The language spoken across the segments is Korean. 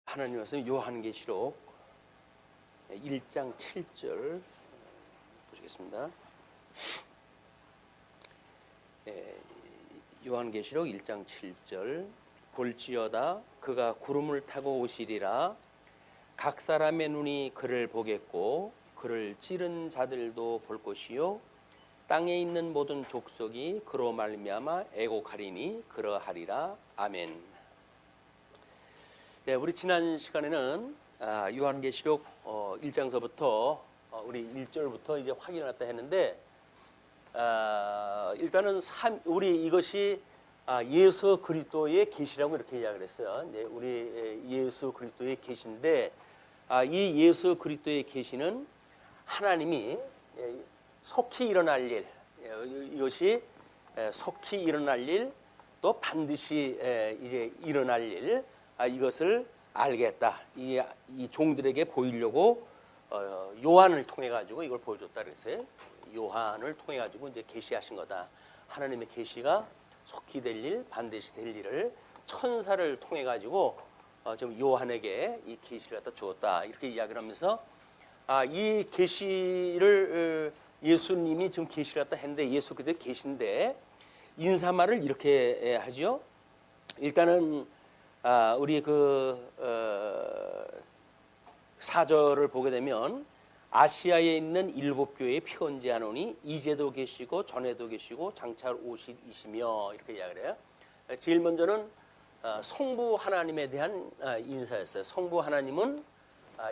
하나님 말씀 요한계시록 1장 7절 보시겠습니다. 요한계시록 1장 7절 볼지어다 그가 구름을 타고 오시리라. 각 사람의 눈이 그를 보겠고 그를 찌른 자들도 볼 것이요 땅에 있는 모든 족속이 그로 말미암아 애곡하리니 그러하리라. 아멘. 네, 우리 지난 시간에는 요한계시록 1장서부터 우리 1절부터 이제 확인을 했다 했는데 일단은 우리 이것이 예수 그리스도의 계시라고 이렇게 이야기를 했어요. 네, 우리 예수 그리스도의 계시인데 이 예수 그리스도의 계시는 하나님이 속히 일어날 일, 이것이 속히 일어날 일, 또 반드시 이제 일어날 일, 이것을 알겠다. 이 종들에게 보이려고 요한을 통해 가지고 이걸 보여줬다 그랬어요. 요한을 통해 가지고 이제 계시하신 거다. 하나님의 계시가 속히 될 일, 반드시 될 일을 천사를 통해 가지고 좀 요한에게 이 계시를 갖다 주었다. 이렇게 이야기를 하면서 이 계시를 예수님이 지금 계시를 갖다 했는데 예수 그대로 계신데 인사말을 이렇게 하죠. 일단은 우리 그 4절을 보게 되면 아시아에 있는 7교회에 편지하노니 이제도 계시고 전에도 계시고 장차 오시이시며 이렇게 이야기를 해요. 제일 먼저는 성부 하나님에 대한 인사였어요. 성부 하나님은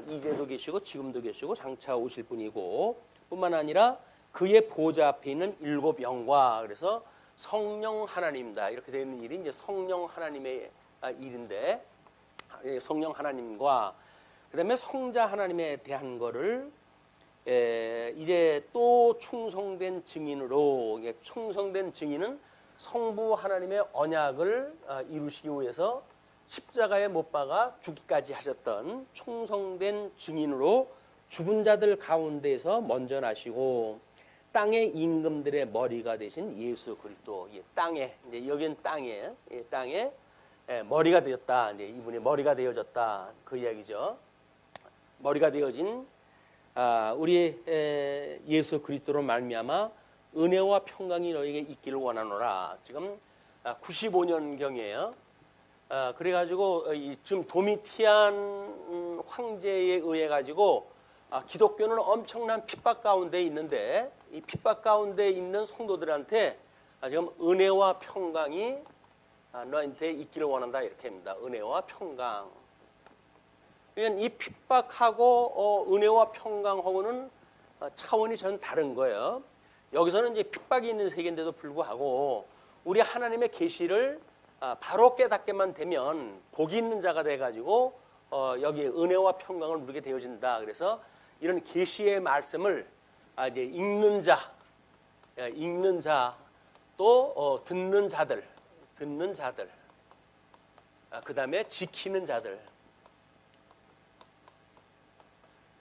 이제도 계시고 지금도 계시고 장차 오실 분이고 뿐만 아니라 그의 보좌 앞에 있는 7 영과 그래서 성령 하나님이다. 이렇게 되는 일이 이제 성령 하나님의 일인데 성령 하나님과 그다음에 성자 하나님에 대한 거를 이제 또 충성된 증인으로 충성된 증인은 성부 하나님의 언약을 이루시기 위해서 십자가에 못 박아 죽기까지 하셨던 충성된 증인으로 죽은 자들 가운데서 먼저 나시고 땅의 임금들의 머리가 되신 예수 그리스도 땅에 이제 여기는 땅에 머리가 되었다. 이제 이분이 머리가 되어졌다. 그 이야기죠. 머리가 되어진 우리 예수 그리스도로 말미암아 은혜와 평강이 너에게 있기를 원하노라. 지금 95년 경이에요. 그래가지고 지금 도미티안 황제에 의해 가지고 기독교는 엄청난 핍박 가운데 있는데 이 핍박 가운데 있는 성도들한테 지금 은혜와 평강이 너한테 있기를 원한다 이렇게 합니다. 은혜와 평강. 그러니까 이 핍박하고 은혜와 평강하고는 차원이 전 다른 거예요. 여기서는 이제 핍박이 있는 세계인데도 불구하고 우리 하나님의 계시를 바로 깨닫게만 되면 복이 있는 자가 돼가지고 여기에 은혜와 평강을 누리게 되어진다. 그래서 이런 계시의 말씀을 이제 읽는 자, 또 듣는 자들, 그 다음에 지키는 자들.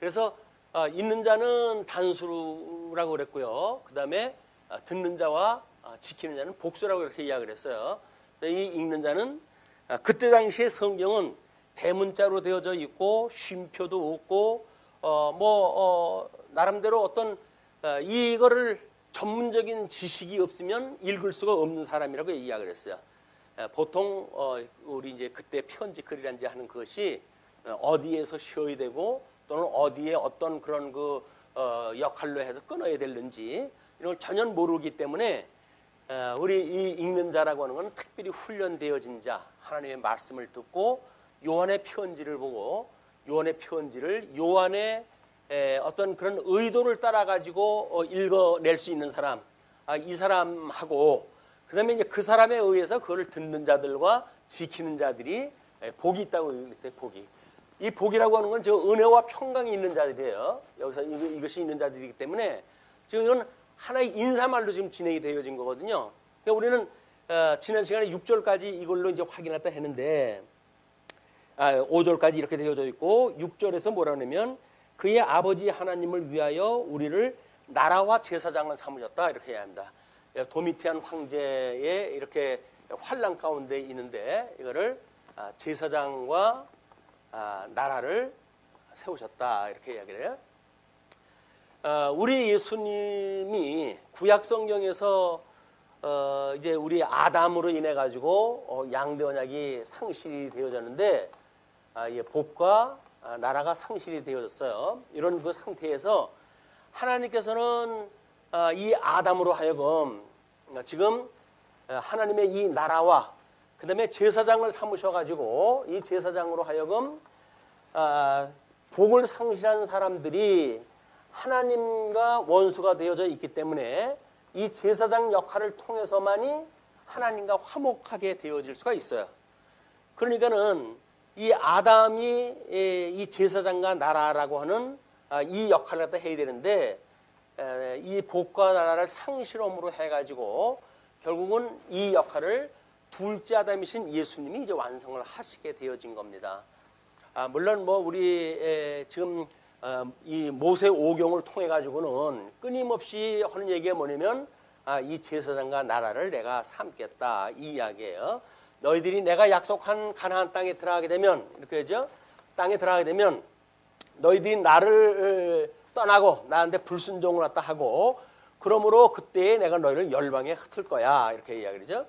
그래서 읽는 자는 단수라고 그랬고요. 그 다음에 듣는 자와 지키는 자는 복수라고 이렇게 이야기를 했어요. 이 읽는 자는 그때 당시에 성경은 대문자로 되어져 있고 쉼표도 없고 나름대로 어떤 이거를 전문적인 지식이 없으면 읽을 수가 없는 사람이라고 이야기를 했어요. 보통 우리 이제 그때 편지 글이란지 하는 것이 어디에서 쉬어야 되고 또는 어디에 어떤 그런 그 역할로 해서 끊어야 되는지 이런 걸 전혀 모르기 때문에 우리 이 읽는 자라고 하는 건 특별히 훈련되어진 자, 하나님의 말씀을 듣고 요한의 편지를 보고 요한의 편지를 요한의 어떤 그런 의도를 따라 가지고 읽어낼 수 있는 사람, 이 사람하고 그다음에 이제 그 사람에 의해서 그걸 듣는 자들과 지키는 자들이 복이 있다고 했어요. 복이. 이 복이라고 하는 건 저 은혜와 평강이 있는 자들이에요. 여기서 이것이 있는 자들이기 때문에 지금 이건 하나의 인사말로 지금 진행이 되어진 거거든요. 그러니까 우리는 지난 시간에 6절까지 이걸로 이제 확인했다 했는데 5절까지 이렇게 되어져 있고 6절에서 뭐라 하냐면 그의 아버지 하나님을 위하여 우리를 나라와 제사장을 삼으셨다 이렇게 해야 합니다. 도미티안 황제의 이렇게 환란 가운데 있는데 이거를 제사장과 나라를 세우셨다 이렇게 이야기를 해요. 우리 예수님이 구약 성경에서 이제 우리 아담으로 인해 가지고 양대 언약이 상실이 되어졌는데 복과 나라가 상실이 되어졌어요. 이런 그 상태에서 하나님께서는 이 아담으로 하여금 지금 하나님의 이 나라와 그 다음에 제사장을 삼으셔가지고 이 제사장으로 하여금 복을 상실한 사람들이 하나님과 원수가 되어져 있기 때문에 이 제사장 역할을 통해서만이 하나님과 화목하게 되어질 수가 있어요. 그러니까는 이 아담이 이 제사장과 나라라고 하는 이 역할을 갖다 해야 되는데 이 복과 나라를 상실함으로 해가지고 결국은 이 역할을 둘째 아담이신 예수님이 이제 완성을 하시게 되어진 겁니다. 물론 뭐 우리 지금 이 모세 오경을 통해 가지고는 끊임없이 하는 얘기가 뭐냐면 이 제사장과 나라를 내가 삼겠다 이 이야기예요. 너희들이 내가 약속한 가나안 땅에 들어가게 되면 이렇게 하죠. 땅에 들어가게 되면 너희들이 나를 떠나고 나한테 불순종을 갖다 하고 그러므로 그때에 내가 너희를 열방에 흩을 거야 이렇게 이야기죠.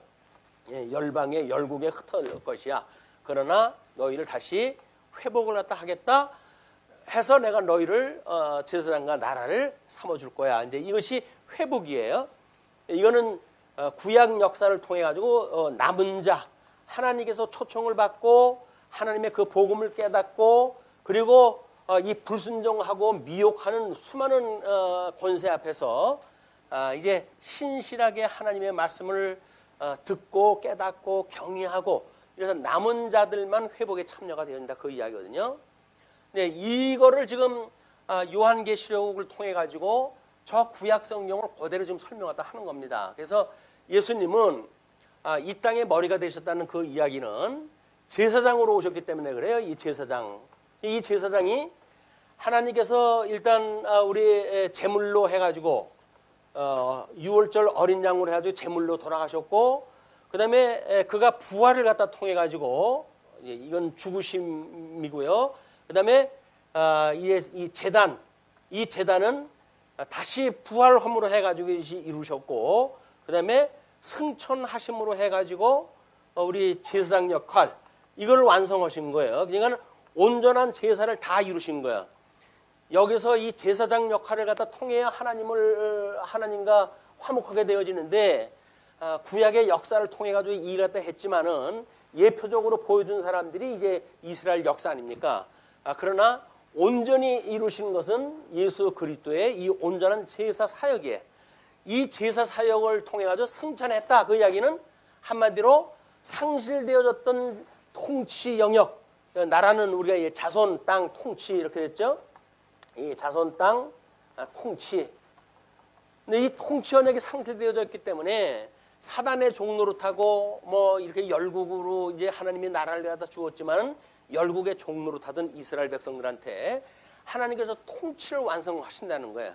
열방에 열국에 흩을 것이야. 그러나 너희를 다시 회복을 갖다 하겠다 해서 내가 너희를 제사장과 나라를 삼아줄 거야. 이제 이것이 회복이에요. 이거는 구약 역사를 통해 가지고 남은 자 하나님께서 초청을 받고 하나님의 그 복음을 깨닫고 그리고 이 불순종하고 미혹하는 수많은 권세 앞에서 이제 신실하게 하나님의 말씀을 듣고 깨닫고 경외하고 그래서 남은 자들만 회복에 참여가 되어진다 그 이야기거든요. 네, 이거를 지금 요한계시록을 통해 가지고 저 구약 성경을 그대로 좀 설명하다 하는 겁니다. 그래서 예수님은 이 땅의 머리가 되셨다는 그 이야기는 제사장으로 오셨기 때문에 그래요. 이 제사장이 하나님께서 일단 우리 제물로 해가지고 6월절 어린 양으로 해가지고 제물로 돌아가셨고 그 다음에 그가 부활을 갖다 통해 가지고 이건 죽으심이고요. 그 다음에 이 재단은 다시 부활함으로 해가지고 이루셨고 그 다음에 승천하심으로 해가지고 우리 제사장 역할 이걸 완성하신 거예요. 그러니까 온전한 제사를 다 이루신 거예요. 여기서 이 제사장 역할을 갖다 통해야 하나님과 화목하게 되어지는데 구약의 역사를 통해 가지고 이 일을 갖다 했지만은 예표적으로 보여준 사람들이 이제 이스라엘 역사 아닙니까? 그러나 온전히 이루신 것은 예수 그리스도의 이 온전한 제사 사역이에요. 이 제사 사역을 통해 가지고 승천했다. 그 이야기는 한마디로 상실되어졌던 통치 영역, 나라는 우리가 자손 땅 통치 이렇게 됐죠. 이 자손 땅 통치. 근데 이 통치 영역이 상실되어졌기 때문에 사단의 종로로 타고 뭐 이렇게 열국으로 이제 하나님이 나라를 갖다 주었지만 열국의 종로로 타던 이스라엘 백성들한테 하나님께서 통치를 완성하신다는 거예요.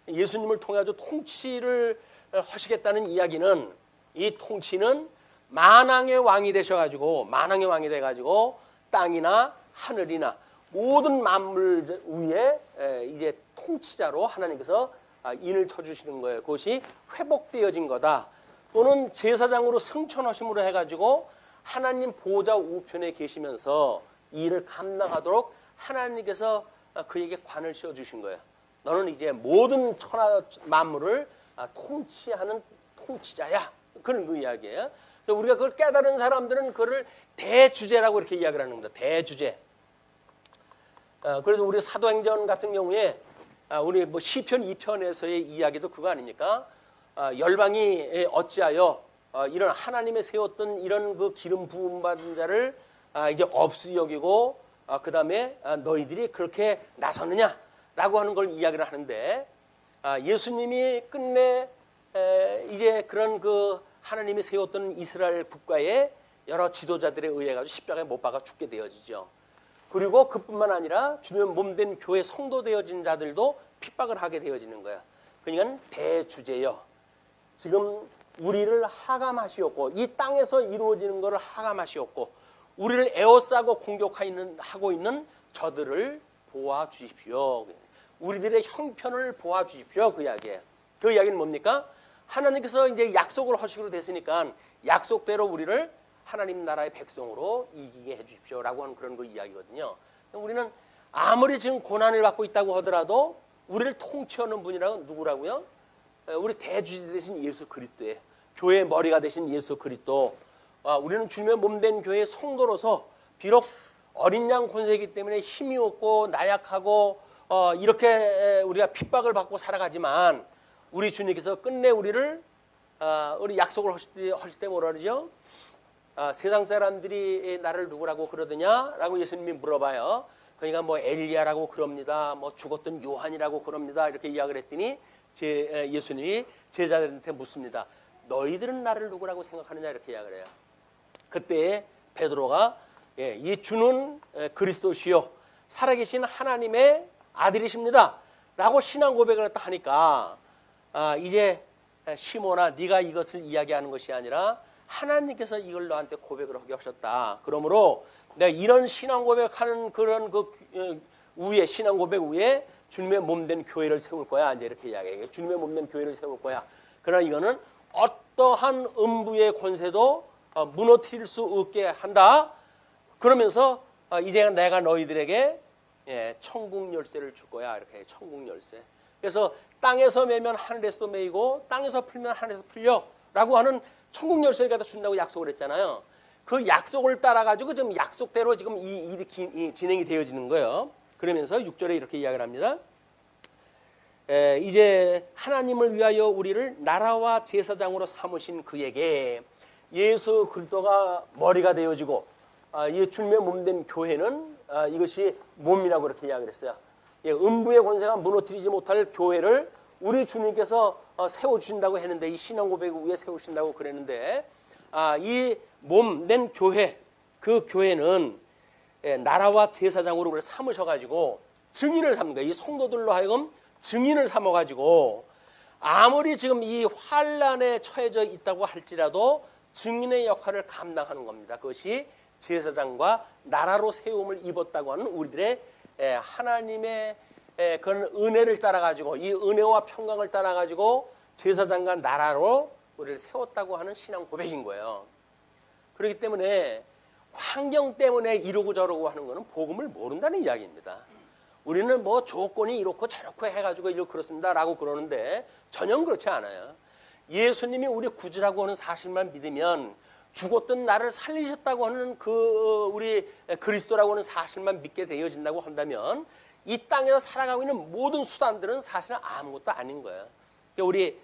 예수님을 통해 가지고 통치를 하시겠다는 이야기는 이 통치는 만왕의 왕이 되셔가지고 만왕의 왕이 돼가지고 땅이나 하늘이나 모든 만물 위에 이제 통치자로 하나님께서 인을 쳐주시는 거예요. 그것이 회복되어진 거다. 또는 제사장으로 승천하심으로 해가지고 하나님 보좌 우편에 계시면서 이 일을 감당하도록 하나님께서 그에게 관을 씌워주신 거예요. 너는 이제 모든 천하 만물을 통치하는 통치자야. 그런 그 이야기예요. 그래서 우리가 그걸 깨달은 사람들은 그를 대주제라고 이렇게 이야기를 하는 겁니다. 대주제. 그래서 우리 사도행전 같은 경우에 우리 뭐 시편 2편에서의 이야기도 그거 아닙니까? 열방이 어찌하여 이런 하나님의 세웠던 이런 그 기름 부음 받은 자를 이제 없이 여기고 그 다음에 너희들이 그렇게 나서느냐라고 하는 걸 이야기를 하는데 예수님이 끝내 이제 그런 그 하나님이 세웠던 이스라엘 국가의 여러 지도자들에 의해 가지고 십자가에 못 박아 죽게 되어지죠. 그리고 그뿐만 아니라 주님의 몸된 교회 성도 되어진 자들도 핍박을 하게 되어지는 거야. 그러니까 대주제여. 지금 우리를 하감하시었고 이 땅에서 이루어지는 것을 하감하시었고 우리를 에워싸고 공격하고 있는 저들을 보아 주십시오. 우리들의 형편을 보아 주십시오. 그 이야기예요. 그 이야기는 뭡니까? 하나님께서 이제 약속을 하시기로 됐으니까 약속대로 우리를 하나님 나라의 백성으로 이기게 해 주십시오라고 하는 그런 그 이야기거든요. 우리는 아무리 지금 고난을 받고 있다고 하더라도 우리를 통치하는 분이라고 누구라고요? 우리 대주주 되신 예수 그리스도예요. 교회의 머리가 되신 예수 그리스도. 우리는 주님의 몸된 교회의 성도로서 비록 어린 양 권세이기 때문에 힘이 없고 나약하고 이렇게 우리가 핍박을 받고 살아가지만 우리 주님께서 끝내 우리를 우리 약속을 하실 때 뭐라 그러죠? 세상 사람들이 나를 누구라고 그러더냐라고 예수님이 물어봐요. 그러니까 뭐 엘리야라고 그럽니다. 뭐 죽었던 요한이라고 그럽니다. 이렇게 이야기를 했더니 예수님이 제자들한테 묻습니다. 너희들은 나를 누구라고 생각하느냐 이렇게 이야기를 해요. 그때 베드로가 이 주는 그리스도시요 살아계신 하나님의 아들이십니다 라고 신앙 고백을 하니까 이제 시몬아 네가 이것을 이야기하는 것이 아니라 하나님께서 이걸 너한테 고백을 하게 하셨다. 그러므로 내가 이런 신앙 고백하는 그런 그 위에 신앙 고백 위에 주님의 몸된 교회를 세울 거야. 이제 이렇게 이야기해요. 주님의 몸된 교회를 세울 거야. 그러나 이거는 어떠한 음부의 권세도 무너뜨릴 수 없게 한다. 그러면서 이제 내가 너희들에게 천국 열쇠를 줄 거야. 이렇게 천국 열쇠. 그래서 땅에서 매면 하늘에서도 매이고 땅에서 풀면 하늘에서 풀려 라고 하는 천국 열쇠를 갖다 준다고 약속을 했잖아요. 그 약속을 따라가지고 지금 약속대로 지금 이 일이 진행이 되어지는 거예요. 그러면서 6절에 이렇게 이야기를 합니다. 이제 하나님을 위하여 우리를 나라와 제사장으로 삼으신 그에게 예수 그리스도가 머리가 되어지고 이 주님의 몸된 교회는 이것이 몸이라고 그렇게 이야기를 했어요. 음부의 권세가 무너뜨리지 못할 교회를 우리 주님께서 세워주신다고 했는데 이 신앙 고백 위에 세우신다고 그랬는데 이 몸된 교회 그 교회는 나라와 제사장으로 우리를 삼으셔가지고 증인을 삼는 거예요. 이 성도들로 하여금 증인을 삼아가지고 아무리 지금 이 환란에 처해져 있다고 할지라도 증인의 역할을 감당하는 겁니다. 그것이 제사장과 나라로 세움을 입었다고 하는 우리들의 하나님의 그런 은혜를 따라가지고 이 은혜와 평강을 따라가지고 제사장과 나라로 우리를 세웠다고 하는 신앙 고백인 거예요. 그렇기 때문에 환경 때문에 이러고 저러고 하는 것은 복음을 모른다는 이야기입니다. 우리는 뭐 조건이 이렇고 저렇고 해가지고 이렇게 그렇습니다 라고 그러는데 전혀 그렇지 않아요. 예수님이 우리 구주라고 하는 사실만 믿으면 죽었던 나를 살리셨다고 하는 그 우리 그리스도라고 하는 사실만 믿게 되어진다고 한다면 이 땅에서 살아가고 있는 모든 수단들은 사실은 아무것도 아닌 거예요. 우리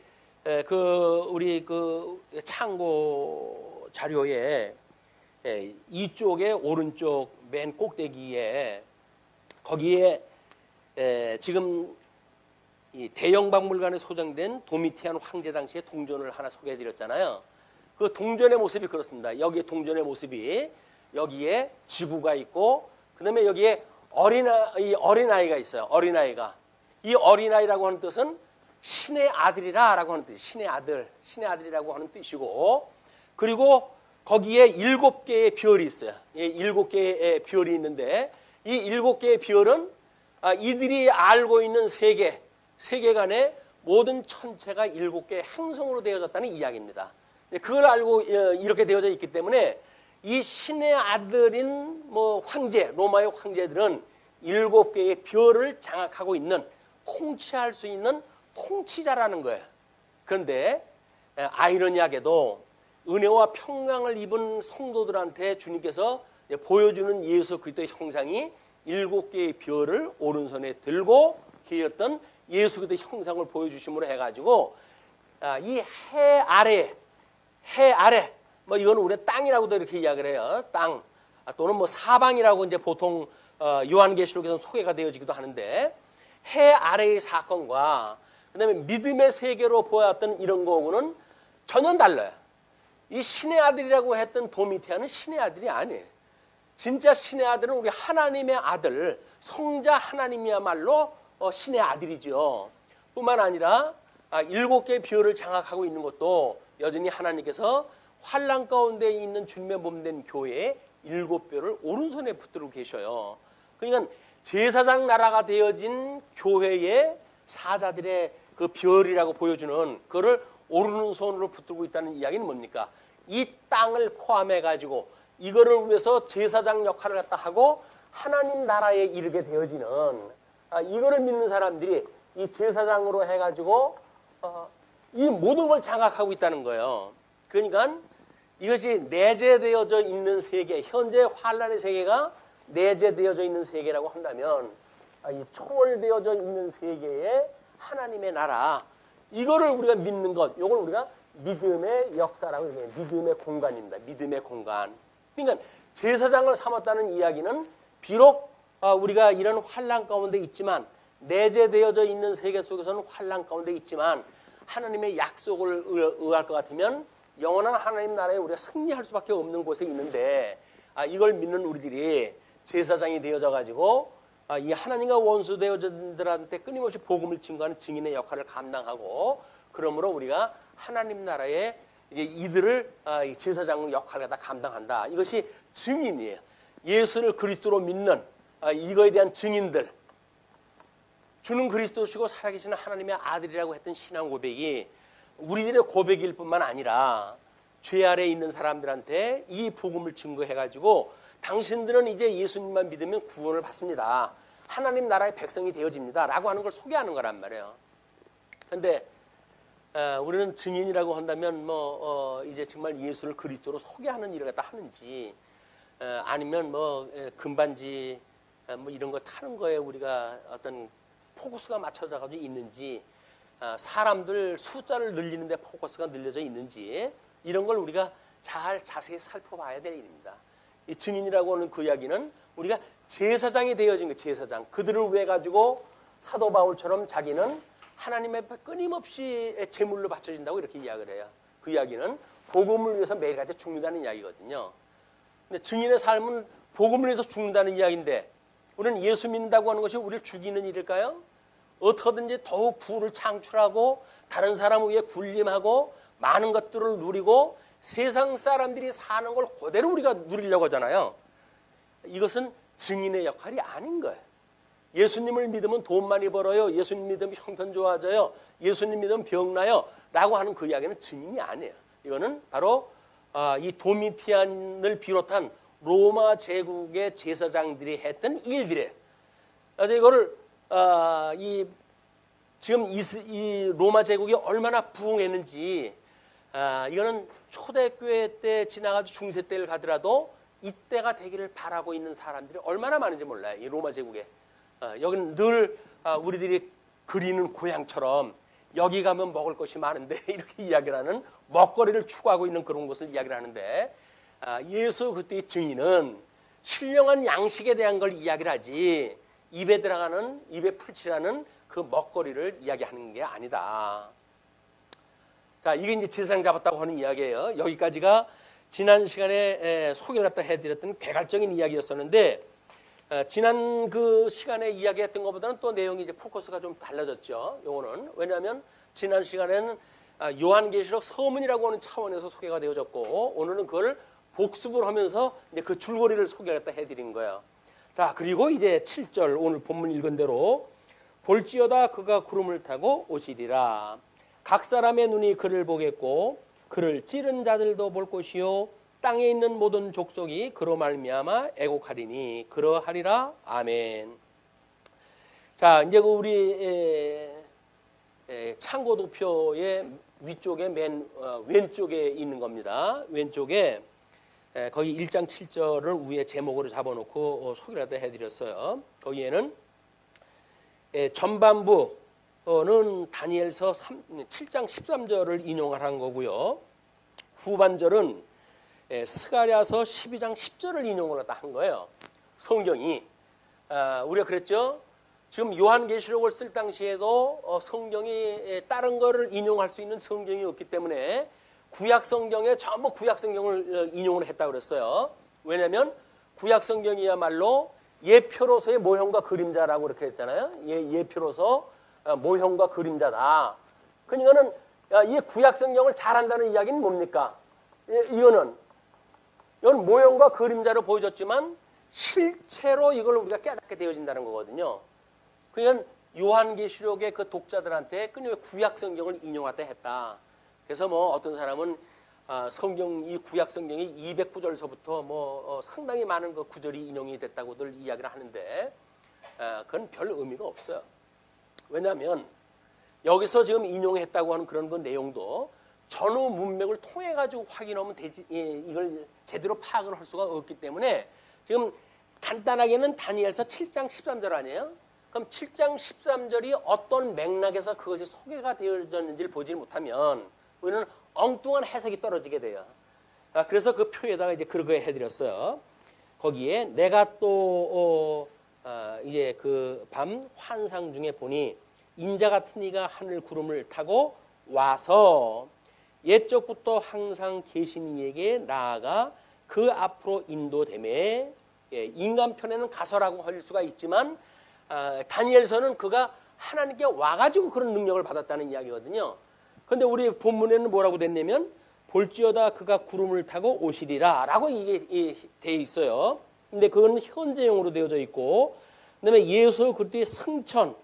그 창고 자료에 이쪽에 오른쪽 맨 꼭대기에 거기에 지금 이 대형 박물관에 소장된 도미티안 황제 당시의 동전을 하나 소개해드렸잖아요. 그 동전의 모습이 그렇습니다. 여기에 동전의 모습이 여기에 지구가 있고 그다음에 여기에 어린아이가 있어요. 어린아이가. 이 어린아이라고 하는 뜻은 신의 아들이라고 하는 뜻. 신의 아들이라고 하는 뜻이고 그리고 거기에 7개의 별이 있어요. 7개의 별이 있는데 이 7개의 별은 이들이 알고 있는 세계관의 모든 천체가 7개의 행성으로 되어졌다는 이야기입니다. 그걸 알고 이렇게 되어져 있기 때문에 이 신의 아들인 뭐 황제, 로마의 황제들은 7개의 별을 장악하고 있는 통치할 수 있는 통치자라는 거예요. 그런데 아이러니하게도 은혜와 평강을 입은 성도들한테 주님께서 보여주는 예수 그리스도의 형상이 7개의 별을 오른손에 들고 계셨던 예수 그리스도의 형상을 보여주심으로 해가지고 이 해 아래 뭐 이건 우리 땅이라고도 이렇게 이야기를 해요. 땅 또는 뭐 사방이라고 이제 보통 요한계시록에서 소개가 되어지기도 하는데 해 아래의 사건과 그다음에 믿음의 세계로 보았던 이런 거하고는 전혀 달라요. 이 신의 아들이라고 했던 도미티아는 신의 아들이 아니에요. 진짜 신의 아들은 우리 하나님의 아들, 성자 하나님이야말로 신의 아들이죠. 뿐만 아니라 7개의 별을 장악하고 있는 것도 여전히 하나님께서 환난 가운데 있는 주님의 몸된 교회의 7뼈를 오른손에 붙들고 계셔요. 그러니까 제사장 나라가 되어진 교회의 사자들의 그 별이라고 보여주는 그거를 오른손으로 붙들고 있다는 이야기는 뭡니까? 이 땅을 포함해 가지고 이거를 위해서 제사장 역할을 갖다 하고 하나님 나라에 이르게 되어지는 이거를 믿는 사람들이 이 제사장으로 해가지고 이 모든 걸 장악하고 있다는 거예요. 그러니까 이것이 내재되어져 있는 세계, 현재 환란의 세계가 내재되어져 있는 세계라고 한다면 이 초월되어져 있는 세계에 하나님의 나라, 이거를 우리가 믿는 것, 이걸 우리가 믿음의 역사라고 얘기해요. 믿음의 공간입니다. 믿음의 공간. 그러니까 제사장을 삼았다는 이야기는 비록 우리가 이런 환난 가운데 있지만, 내재되어져 있는 세계 속에서는 환난 가운데 있지만 하나님의 약속을 의할 것 같으면 영원한 하나님 나라에 우리가 승리할 수밖에 없는 곳에 있는데, 이걸 믿는 우리들이 제사장이 되어져 가지고 이 하나님과 원수 되어진들한테 끊임없이 복음을 증거하는 증인의 역할을 감당하고, 그러므로 우리가 하나님 나라에 이들을 제사장 역할을 갖다 감당한다. 이것이 증인이에요. 예수를 그리스도로 믿는 이거에 대한 증인들, 주는 그리스도시고 살아계시는 하나님의 아들이라고 했던 신앙 고백이 우리들의 고백일 뿐만 아니라 죄 아래에 있는 사람들한테 이 복음을 증거해가지고 당신들은 이제 예수님만 믿으면 구원을 받습니다, 하나님 나라의 백성이 되어집니다 라고 하는 걸 소개하는 거란 말이에요. 그런데 우리는 증인이라고 한다면 이제 정말 예수를 그리스도로 소개하는 일을 갖다 하는지, 아니면 금반지 이런 거 타는 거에 우리가 어떤 포커스가 맞춰져 가지고 있는지, 사람들 숫자를 늘리는데 포커스가 늘려져 있는지, 이런 걸 우리가 잘 자세히 살펴봐야 될 일입니다. 이 증인이라고 하는 그 이야기는 우리가 제사장이 되어진 거, 제사장, 그들을 위해 가지고 사도 바울처럼 자기는 하나님의 끊임없이 제물로 바쳐진다고 이렇게 이야기를 해요. 그 이야기는 복음을 위해서 매일같이 죽는다는 이야기거든요. 근데 증인의 삶은 복음을 위해서 죽는다는 이야기인데, 우리는 예수 믿는다고 하는 것이 우리를 죽이는 일일까요? 어떻게든지 더욱 부를 창출하고 다른 사람 위에 군림하고 많은 것들을 누리고 세상 사람들이 사는 걸 그대로 우리가 누리려고 하잖아요. 이것은 증인의 역할이 아닌 거예요. 예수님을 믿으면 돈 많이 벌어요, 예수님 믿으면 형편 좋아져요, 예수님 믿으면 병 나요 라고 하는 그 이야기는 증인이 아니에요. 이거는 바로 이 도미티안을 비롯한 로마 제국의 제사장들이 했던 일들이에요. 그래서 이거를 지금 이 로마 제국이 얼마나 부흥했는지, 이거는 초대교회 때 지나가도 중세 때를 가더라도 이때가 되기를 바라고 있는 사람들이 얼마나 많은지 몰라요. 이 로마 제국에. 여기는 늘 우리들이 그리는 고향처럼 여기 가면 먹을 것이 많은데 이렇게 이야기를 하는, 먹거리를 추구하고 있는 그런 곳을 이야기를 하는데, 예수 그때의 증인은 신령한 양식에 대한 걸 이야기를 하지 입에 들어가는, 입에 풀칠하는 그 먹거리를 이야기하는 게 아니다. 자, 이게 이제 제사장 잡았다고 하는 이야기예요. 여기까지가 지난 시간에 소개를 갖다 해드렸던 개괄적인 이야기였었는데, 지난 그 시간에 이야기했던 것보다는 또 내용이 이제 포커스가 좀 달라졌죠. 요거는 왜냐하면 지난 시간에는 요한계시록 서문이라고 하는 차원에서 소개가 되어졌고, 오늘은 그걸 복습을 하면서 이제 그 줄거리를 소개를 갖다 해드린 거예요. 자, 그리고 이제 7절 오늘 본문 읽은 대로, 볼지어다 그가 구름을 타고 오시리라. 각 사람의 눈이 그를 보겠고 그를 찌른 자들도 볼 것이요 땅에 있는 모든 족속이 그로 말미암아 애곡하리니 그러하리라. 아멘. 자, 이제 우리 창고 도표의 위쪽에 맨 왼쪽에 있는 겁니다. 왼쪽에 거기 1장 7절을 위에 제목으로 잡아놓고 소개를 해드렸어요. 거기에는 전반부는 다니엘서 7장 13절을 인용을 한 거고요. 후반절은 스가랴서 12장 10절을 인용을 한 거예요. 성경이 우리가 그랬죠. 지금 요한계시록을 쓸 당시에도 성경이 다른 거를 인용할 수 있는 성경이 없기 때문에 구약 성경에 전부 구약 성경을 인용을 했다고 그랬어요. 왜냐하면 구약 성경이야말로 예표로서의 모형과 그림자라고 그렇게 했잖아요. 예표로서 모형과 그림자다. 그러니까는 이 구약 성경을 잘한다는 이야기는 뭡니까? 이건 모형과 그림자로 보여줬지만 실체로 이걸 우리가 깨닫게 되어진다는 거거든요. 그러니까 요한계시록의 그 독자들한테 끊임없이 구약 성경을 인용하다 했다. 그래서 뭐 어떤 사람은 이 구약 성경이 209절서부터 상당히 많은 그 구절이 인용이 됐다고들 이야기를 하는데 그건 별 의미가 없어요. 왜냐하면 여기서 지금 인용했다고 하는 그런 그 내용도 전후 문맥을 통해 가지고 확인하면 되지, 이걸 제대로 파악을 할 수가 없기 때문에 지금 간단하게는 다니엘서 7장 13절 아니에요? 그럼 7장 13절이 어떤 맥락에서 그것이 소개가 되어졌는지를 보지 못하면 우리는 엉뚱한 해석이 떨어지게 돼요. 그래서 그 표에다가 이제 그렇게 해드렸어요. 거기에 내가 또 이제 그 밤 환상 중에 보니 인자 같은 이가 하늘 구름을 타고 와서 옛적부터 항상 계신 이에게 나아가 그 앞으로 인도되매, 인간 편에는 가서라고 할 수가 있지만 다니엘서는 그가 하나님께 와가지고 그런 능력을 받았다는 이야기거든요. 그런데 우리 본문에는 뭐라고 됐냐면 볼지어다 그가 구름을 타고 오시리라 라고 이게 돼 있어요. 근데 그건 현재형으로 되어져 있고, 그다음에 예수 그리스도의 승천,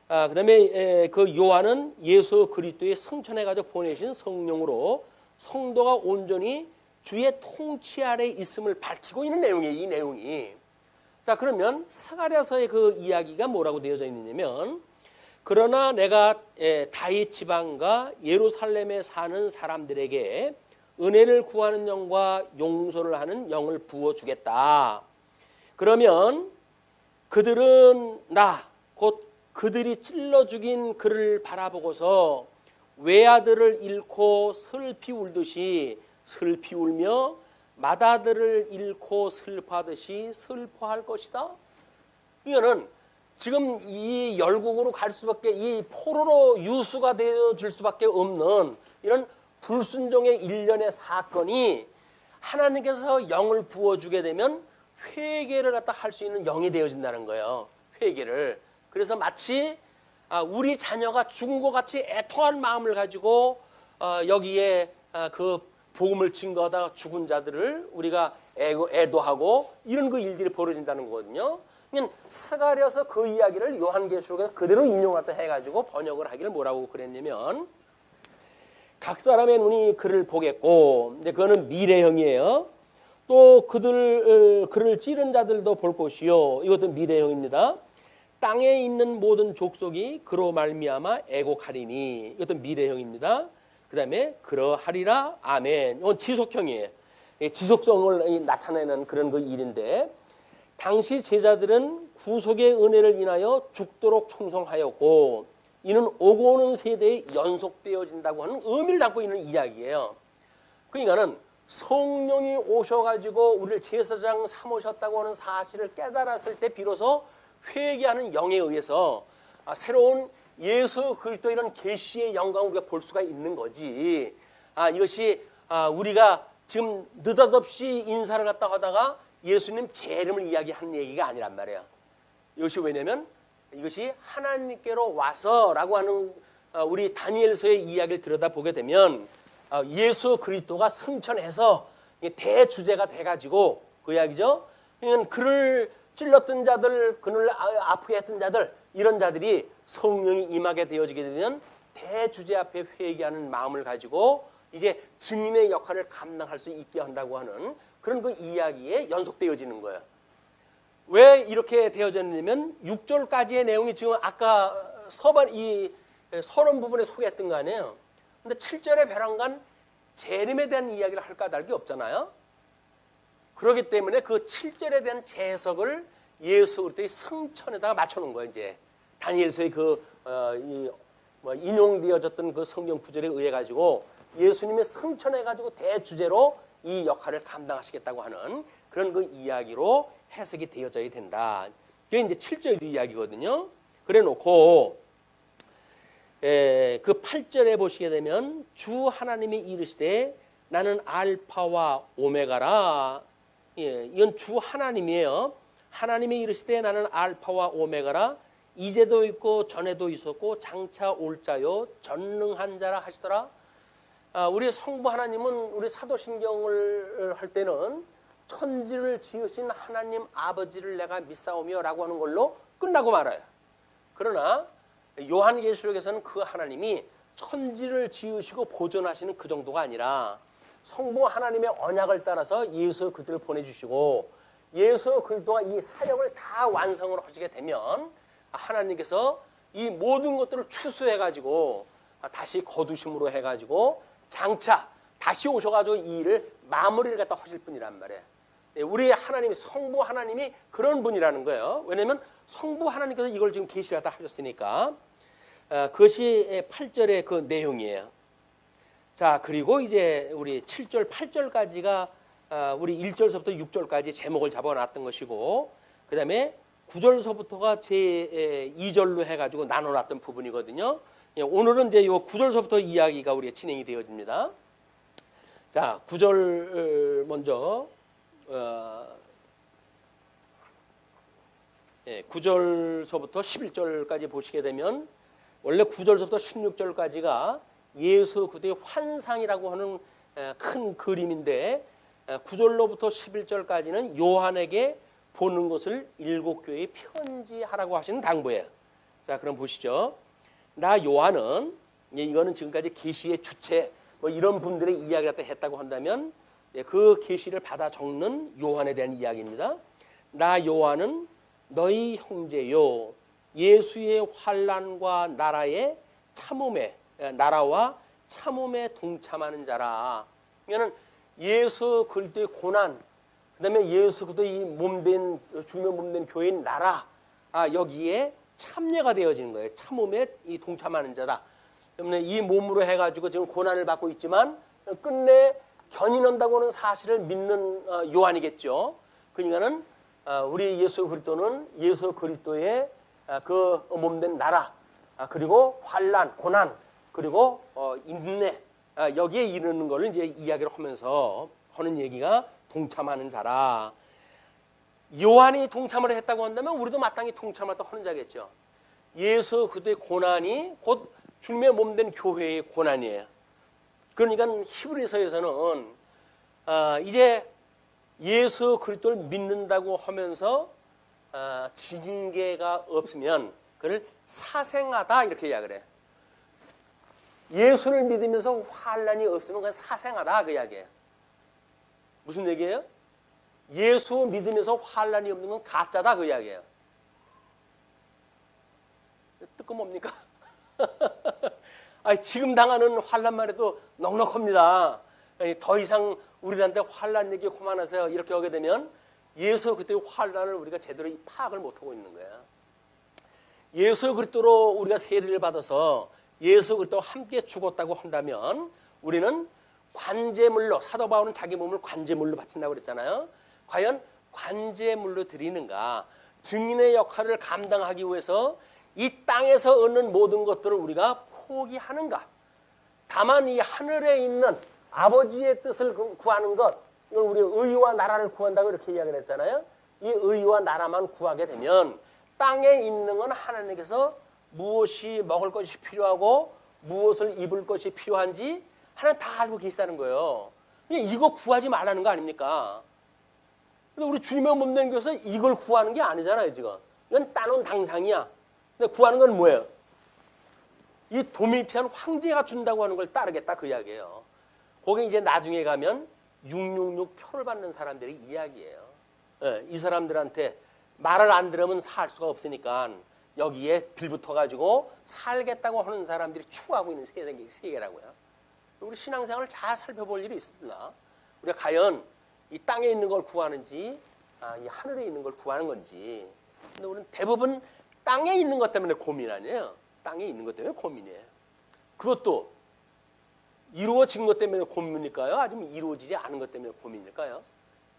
그다음에 그 요한은 예수 그리스도의 승천해가지고 보내신 성령으로 성도가 온전히 주의 통치 아래 있음을 밝히고 있는 내용이에요. 이 내용이. 자, 그러면 스가랴서의 그 이야기가 뭐라고 되어져 있느냐면, 그러나 내가 다윗 지방과 예루살렘에 사는 사람들에게 은혜를 구하는 영과 용서를 하는 영을 부어주겠다. 그러면 그들은 곧 그들이 찔러 죽인 그를 바라보고서 외아들을 잃고 슬피 울듯이 슬피 울며 ματ아들을 잃고 슬퍼하듯이 슬퍼할 것이다. 이거는 지금 이 열국으로 갈 수밖에, 이 포로로 유수가 되어질 수밖에 없는 이런 불순종의 일련의 사건이 하나님께서 영을 부어주게 되면 회개를 갖다 할 수 있는 영이 되어진다는 거예요. 회개를. 그래서 마치 우리 자녀가 죽은 것 같이 애통한 마음을 가지고 여기에 그 복음을 증거하다가 죽은 자들을 우리가 애도하고 이런 그 일들이 벌어진다는 거거든요. 스가랴서 그 이야기를 요한계시록에서 그대로 인용하다 해가지고 번역을 하기를 뭐라고 그랬냐면, 각 사람의 눈이 그를 보겠고, 근데 그거는 미래형이에요. 또 그를 찌른 자들도 볼 것이요. 이것도 미래형입니다. 땅에 있는 모든 족속이 그로 말미암아 애곡하리니. 이것도 미래형입니다. 그 다음에 그러하리라. 아멘. 이건 지속형이에요. 지속성을 나타내는 그런 그 일인데, 당시 제자들은 구속의 은혜를 인하여 죽도록 충성하였고 이는 오고 오는 세대에 연속되어진다고 하는 의미를 담고 있는 이야기예요. 그러니까는 성령이 오셔가지고 우리를 제사장 삼으셨다고 하는 사실을 깨달았을 때 비로소 회개하는 영에 의해서 새로운 예수 그리스도 이런 계시의 영광을 우리가 볼 수가 있는 거지. 이것이 우리가 지금 느닷없이 인사를 갖다 하다가 예수님 제 이름을 이야기하는 얘기가 아니란 말이에요. 이것이 왜냐면 이것이 하나님께로 와서라고 하는 우리 다니엘서의 이야기를 들여다보게 되면 예수 그리스도가 승천해서 대주제가 돼가지고 그 이야기죠. 그를 찔렀던 자들, 그를 아프게 했던 자들, 이런 자들이 성령이 임하게 되어지게 되면 대주제 앞에 회개하는 마음을 가지고 이제 증인의 역할을 감당할 수 있게 한다고 하는 그런 그 이야기에 연속되어지는 거예요. 왜 이렇게 되어졌냐면 6절까지의 내용이 지금 아까 서론 부분에 소개했던 거 아니에요. 근데 7절의 벼랑간 재림에 대한 이야기를 할 까닭이 없잖아요. 그렇기 때문에 그 7절에 대한 재해석을 예수 그리스도의 승천에다가 맞춰놓은 거예요. 이제 다니엘서의 그 인용되어졌던 그 성경 구절에 의해 가지고 예수님의 승천해 가지고 대주제로 이 역할을 감당하시겠다고 하는 그런 그 이야기로 해석이 되어져야 된다. 이게 이제 7절 이야기거든요. 그래 놓고 그 8절에 보시게 되면 주 하나님이 이르시되 나는 알파와 오메가라. 이건 주 하나님이에요. 하나님이 이르시되 나는 알파와 오메가라. 이제도 있고 전에도 있었고 장차 올 자요 전능한 자라 하시더라. 우리 성부 하나님은 우리 사도신경을 할 때는 천지를 지으신 하나님 아버지를 내가 믿사오며 라고 하는 걸로 끝나고 말아요. 그러나 요한계시록에서는 그 하나님이 천지를 지으시고 보존하시는 그 정도가 아니라 성부 하나님의 언약을 따라서 예수 그리스도를 보내주시고 예수 그리스도가 이 사역을 다 완성을 하시게 되면 하나님께서 이 모든 것들을 추수해가지고 다시 거두심으로 해가지고 장차 다시 오셔가지고 이 일을 마무리를 갖다 하실 분이란 말이에요. 우리 하나님이 성부 하나님이 그런 분이라는 거예요. 왜냐하면 성부 하나님께서 이걸 지금 계시하다 하셨으니까 그것이 8절의 그 내용이에요. 자, 그리고 이제 우리 7절, 8절까지가 우리 1절서부터 6절까지 제목을 잡아놨던 것이고 그 다음에 9절서부터가 제 2절로 해가지고 나눠놨던 부분이거든요. 오늘은 이제 요 9절서부터 이야기가 우리가 진행이 되어집니다. 자, 9절 먼저 9절서부터 11절까지 보시게 되면 원래 9절서부터 16절까지가 예수 그리스도의 환상이라고 하는 큰 그림인데 9절로부터 11절까지는 요한에게 보는 것을 7교회에 편지하라고 하시는 당부예요. 자, 그럼 보시죠. 나 요한은 이거는 지금까지 계시의 주체 뭐 이런 분들의 이야기를 했다고 한다면 그 계시를 받아 적는 요한에 대한 이야기입니다. 나 요한은 너희 형제요 예수의 환난과 나라와 참음에 동참하는 자라. 그러니까 예수 그리스도의 고난, 그다음에 예수 그리스도의 몸된 주면 몸된 교회인 나라 여기에 참여가 되어지는 거예요. 참음에 이 동참하는 자다. 때문에 이 몸으로 해가지고 지금 고난을 받고 있지만 끝내 견인한다고 하는 사실을 믿는 요한이겠죠. 그러니까는 우리 예수 그리스도는 예수 그리스도의 그 몸된 나라 그리고 환난, 고난 그리고 인내 여기에 이르는 것을 이제 이야기를 하면서 하는 얘기가 동참하는 자라. 요한이 동참을 했다고 한다면 우리도 마땅히 동참하다 하는 자겠죠. 예수 그리스도의 고난이 곧 주님의 몸된 교회의 고난이에요. 그러니까 히브리서에서는 이제 예수 그리스도를 믿는다고 하면서 징계가 없으면 그를 사생하다 이렇게 이야기를 해요. 예수를 믿으면서 환난이 없으면 그건 사생하다 그 이야기예요. 무슨 얘기예요? 예수 믿으면서 환난이 없는 건 가짜다 그 이야기예요. 뜻은 뭡니까? 지금 당하는 환난만 해도 넉넉합니다. 더 이상 우리한테 환난 얘기 그만하세요 이렇게 하게 되면 예수 그리스도의 환난을 우리가 제대로 파악을 못하고 있는 거야. 예수 그리스도로 우리가 세례를 받아서 예수 그리스도와 함께 죽었다고 한다면 우리는 관제물로, 사도 바울은 자기 몸을 관제물로 바친다고 그랬잖아요. 과연 관제물로 드리는가? 증인의 역할을 감당하기 위해서 이 땅에서 얻는 모든 것들을 우리가 포기하는가? 다만 이 하늘에 있는 아버지의 뜻을 구하는 것, 이걸 우리 의와 나라를 구한다고 이렇게 이야기를 했잖아요. 이 의와 나라만 구하게 되면 땅에 있는 건 하나님께서 무엇이 먹을 것이 필요하고 무엇을 입을 것이 필요한지 하나님 다 알고 계시다는 거예요. 이거 구하지 말라는 거 아닙니까? 근데 우리 주님의 몸된 교회에서 이걸 구하는 게 아니잖아요, 지금. 이건 따놓은 당상이야. 근데 구하는 건 뭐예요? 이 도미티안 황제가 준다고 하는 걸 따르겠다 그 이야기예요. 거기 이제 나중에 가면 666 표를 받는 사람들의 이야기예요. 이 사람들한테 말을 안 들으면 살 수가 없으니까 여기에 빌붙어가지고 살겠다고 하는 사람들이 추구하고 있는 세계라고요. 우리 신앙생활을 잘 살펴볼 일이 있습니다. 우리가 과연 이 땅에 있는 걸 구하는지 이 하늘에 있는 걸 구하는 건지. 근데 우리는 대부분 땅에 있는 것 때문에 고민 아니에요. 땅에 있는 것 때문에 고민이에요. 그것도 이루어진 것 때문에 고민일까요? 아니면 이루어지지 않은 것 때문에 고민일까요?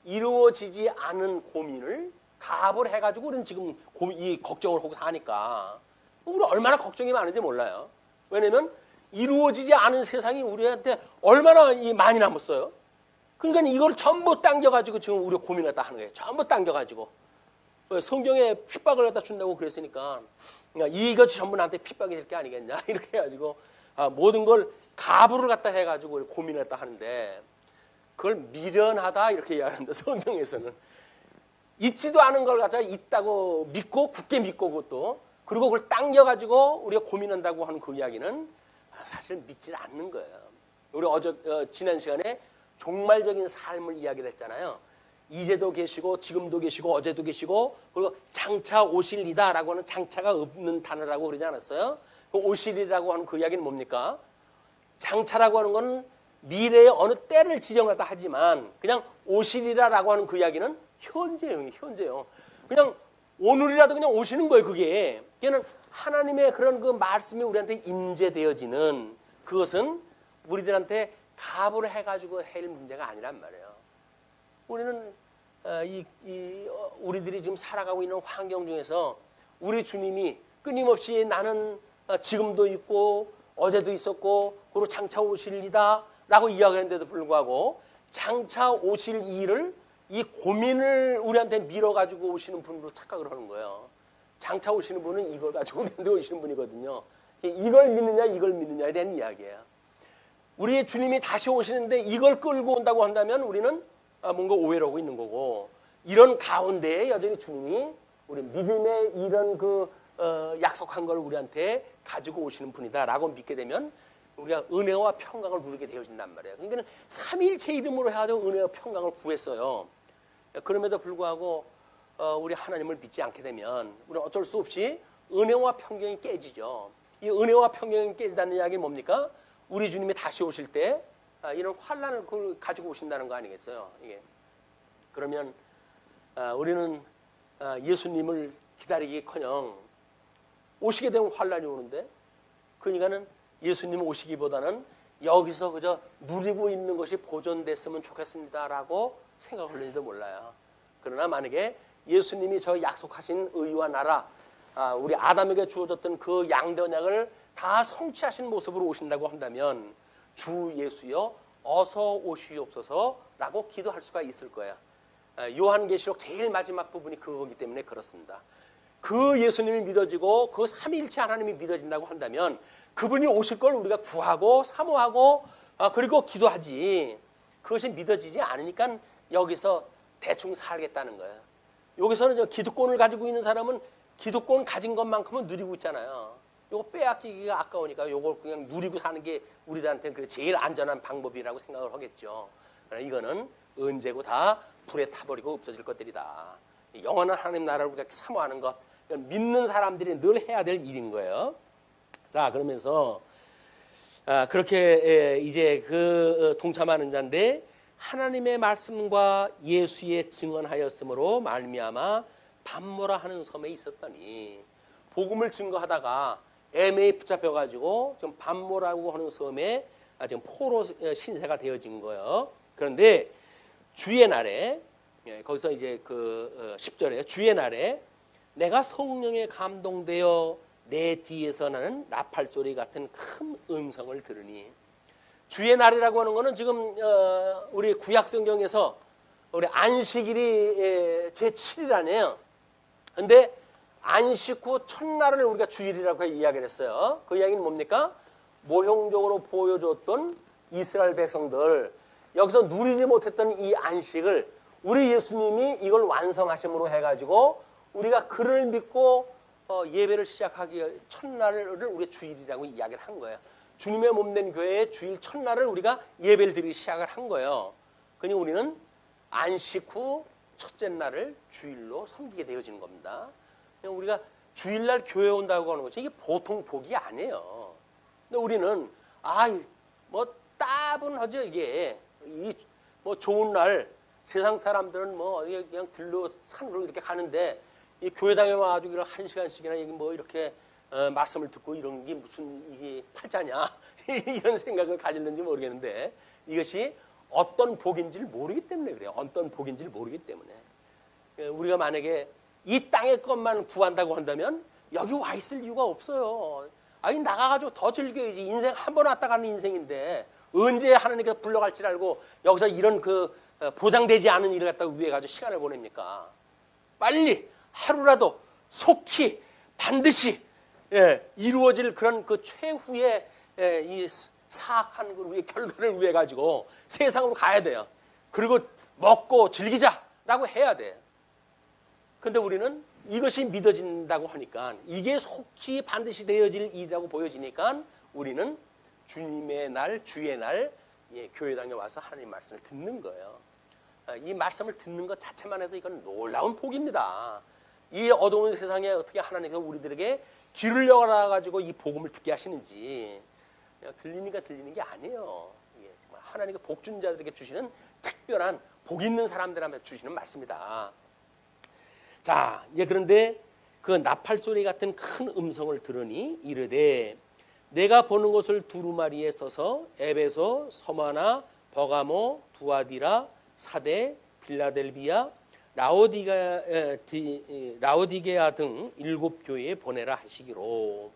이루어지지 않은 고민을 가압을 해가지고 우리는 지금 이 걱정을 하고 사니까 우리 얼마나 걱정이 많은지 몰라요. 왜냐면 이루어지지 않은 세상이 우리한테 얼마나 많이 남았어요. 그러니까 이걸 전부 당겨가지고 지금 우리가 고민을 다 하는 거예요. 전부 당겨가지고 성경에 핍박을 갖다 준다고 그랬으니까 이것이 전부 나한테 핍박이 될 게 아니겠냐 이렇게 해가지고 모든 걸 가부를 갖다 해가지고 고민을 갖다 하는데 그걸 미련하다 이렇게 이야기하는데 성경에서는 있지도 않은 걸 갖다가 있다고 믿고 굳게 믿고 그것도 그리고 그걸 당겨가지고 우리가 고민한다고 하는 그 이야기는 사실 믿지 않는 거예요. 우리 지난 시간에 종말적인 삶을 이야기를 했잖아요. 이제도 계시고 지금도 계시고 어제도 계시고 그리고 장차 오실이다라고 하는 장차가 없는 단어라고 그러지 않았어요? 그 오실이라고 하는 그 이야기는 뭡니까? 장차라고 하는 건 미래의 어느 때를 지정하다 하지만 그냥 오실이라고 하는 그 이야기는 현재형, 현재형. 그냥 오늘이라도 그냥 오시는 거예요, 그게. 그게는 하나님의 그런 그 말씀이 우리한테 임재되어지는 그것은 우리들한테 갑을 해가지고 할 문제가 아니란 말이에요. 우리는 우리들이 지금 살아가고 있는 환경 중에서 우리 주님이 끊임없이 나는 지금도 있고 어제도 있었고 그리고 장차 오실이다 라고 이야기하는데도 불구하고 장차 오실 일을 이 고민을 우리한테 밀어가지고 오시는 분으로 착각을 하는 거예요. 장차 오시는 분은 이걸 가지고 우리한테 오시는 분이거든요. 이걸 믿느냐 이걸 믿느냐에 대한 이야기예요. 우리의 주님이 다시 오시는데 이걸 끌고 온다고 한다면 우리는 뭔가 오해를 하고 있는 거고 이런 가운데에 여전히 주님이 우리 믿음의 이런 약속한 걸 우리한테 가지고 오시는 분이다라고 믿게 되면 우리가 은혜와 평강을 누리게 되어진단 말이에요. 그러니까 삼위일체 이름으로 해가지고 은혜와 평강을 구했어요. 그럼에도 불구하고 우리 하나님을 믿지 않게 되면 우리는 어쩔 수 없이 은혜와 평강이 깨지죠. 이 은혜와 평강이 깨진다는 이야기는 뭡니까? 우리 주님이 다시 오실 때 이런 환난을 가지고 오신다는 거 아니겠어요? 이게. 그러면 우리는 예수님을 기다리기커녕 오시게 되면 환난이 오는데 그러니까는 예수님 오시기보다는 여기서 그저 누리고 있는 것이 보존됐으면 좋겠습니다라고 생각할는지도 몰라요. 그러나 만약에 예수님이 저 약속하신 의와 나라 우리 아담에게 주어졌던 그 양대 언약을 다 성취하신 모습으로 오신다고 한다면 주 예수여 어서 오시옵소서라고 기도할 수가 있을 거예요. 요한계시록 제일 마지막 부분이 그거기 때문에 그렇습니다. 그 예수님이 믿어지고 그 삼위일체 하나님이 믿어진다고 한다면 그분이 오실 걸 우리가 구하고 사모하고 그리고 기도하지 그것이 믿어지지 않으니까 여기서 대충 살겠다는 거예요. 여기서는 저 기득권을 가지고 있는 사람은 기득권 가진 것만큼은 누리고 있잖아요. 요거 빼앗기기가 아까우니까 요걸 그냥 누리고 사는 게 우리들한테는 제일 안전한 방법이라고 생각을 하겠죠. 그러나 이거는 언제고 다 불에 타버리고 없어질 것들이다. 영원한 하나님 나라를 우리가 사모하는 것 믿는 사람들이 늘 해야 될 일인 거예요. 자, 그러면서 그렇게 이제 동참하는 자인데 하나님의 말씀과 예수의 증언하였으므로 말미암아 밤모라 하는 섬에 있었더니 복음을 증거하다가 애매히 붙잡혀가지고 좀 밤모라고 하는 섬에 지금 포로 신세가 되어진 거예요. 그런데 주의 날에 거기서 이제 10절에 주의 날에 내가 성령에 감동되어 내 뒤에서 나는 나팔 소리 같은 큰 음성을 들으니 주의 날이라고 하는 거는 지금 우리 구약 성경에서 우리 안식일이 제7일 근데 안식 후 첫날을 우리가 주일이라고 이야기를 했어요. 그 이야기는 뭡니까? 모형적으로 보여줬던 이스라엘 백성들 여기서 누리지 못했던 이 안식을 우리 예수님이 이걸 완성하심으로 해가지고 우리가 그를 믿고 예배를 시작하기 첫날을 우리가 주일이라고 이야기를 한 거예요. 주님의 몸된 교회의 주일 첫날을 우리가 예배를 드리기 시작을 한 거예요. 그러니 우리는 안식 후 첫째 날을 주일로 섬기게 되어지는 겁니다. 우리가 주일날 교회 온다고 하는 거죠. 이게 보통 복이 아니에요. 근데 우리는 뭐 따분하죠. 이게 뭐 좋은 날 세상 사람들은 뭐 그냥 들로 산으로 이렇게 가는데 이 교회당에 와가지고 1시간씩이나 뭐 이렇게 말씀을 듣고 이런 게 무슨 이게 팔자냐 이런 생각을 가질는지 모르겠는데 이것이 어떤 복인지를 모르기 때문에 그래요. 어떤 복인지를 모르기 때문에 우리가 만약에 이 땅의 것만 구한다고 한다면 여기 와 있을 이유가 없어요. 나가가지고 더 즐겨야지. 인생 한 번 왔다 가는 인생인데 언제 하나님께서 불러갈지 알고 여기서 이런 보장되지 않은 일을 갖다가 위에 가지고 시간을 보냅니까? 빨리 하루라도 속히 반드시 이루어질 그런 최후의 이 사악한 그 위에 결과를 위해 가지고 세상으로 가야 돼요. 그리고 먹고 즐기자라고 해야 돼. 근데 우리는 이것이 믿어진다고 하니까 이게 속히 반드시 되어질 일이라고 보여지니까 우리는 주님의 날, 주의 날 교회당에 와서 하나님 말씀을 듣는 거예요. 이 말씀을 듣는 것 자체만 해도 이건 놀라운 복입니다. 이 어두운 세상에 어떻게 하나님께서 우리들에게 길을 열어가지고 이 복음을 듣게 하시는지 그냥 들리니까 들리는 게 아니에요. 정말 하나님의 복준 자들에게 주시는 특별한 복 있는 사람들한테 주시는 말씀이다. 자, 그런데 그 나팔 소리 같은 큰 음성을 들으니 이르되 내가 보는 것을 두루마리에 서서 에베소, 서마나, 버가모, 두아디라, 사데, 빌라델비아, 라오디게아 등 7교회에 보내라 하시기로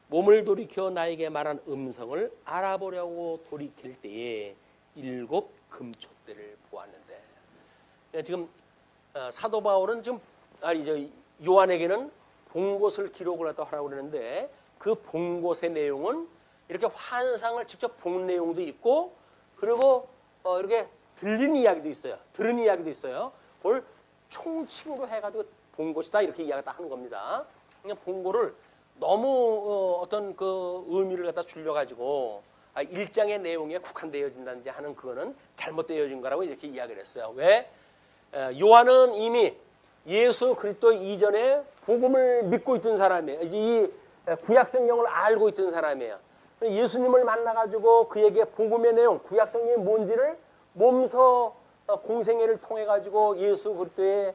몸을 돌이켜 나에게 말한 음성을 알아보려고 돌이킬 때에 7 금촛대를 보았는데 지금 사도 바울은 지금 요한에게는 본 것을 기록을 하라고 그러는데 그 본 것의 내용은 이렇게 환상을 직접 본 내용도 있고 그리고 이렇게 들린 이야기도 있어요. 들은 이야기도 있어요. 그걸 총칭으로 해가지고 본 것이다 이렇게 이야기를 하는 겁니다. 그냥 본 거를 너무 어떤 그 의미를 갖다 줄여가지고 일장의 내용에 국한되어진다든지 하는 그거는 잘못되어진 거라고 이렇게 이야기를 했어요. 왜? 요한은 이미 예수 그리스도 이전에 복음을 믿고 있던 사람이에요. 이 구약 성경을 알고 있던 사람이에요. 예수님을 만나가지고 그에게 복음의 내용, 구약 성경이 뭔지를 몸소 공생애를 통해 가지고 예수 그리스도의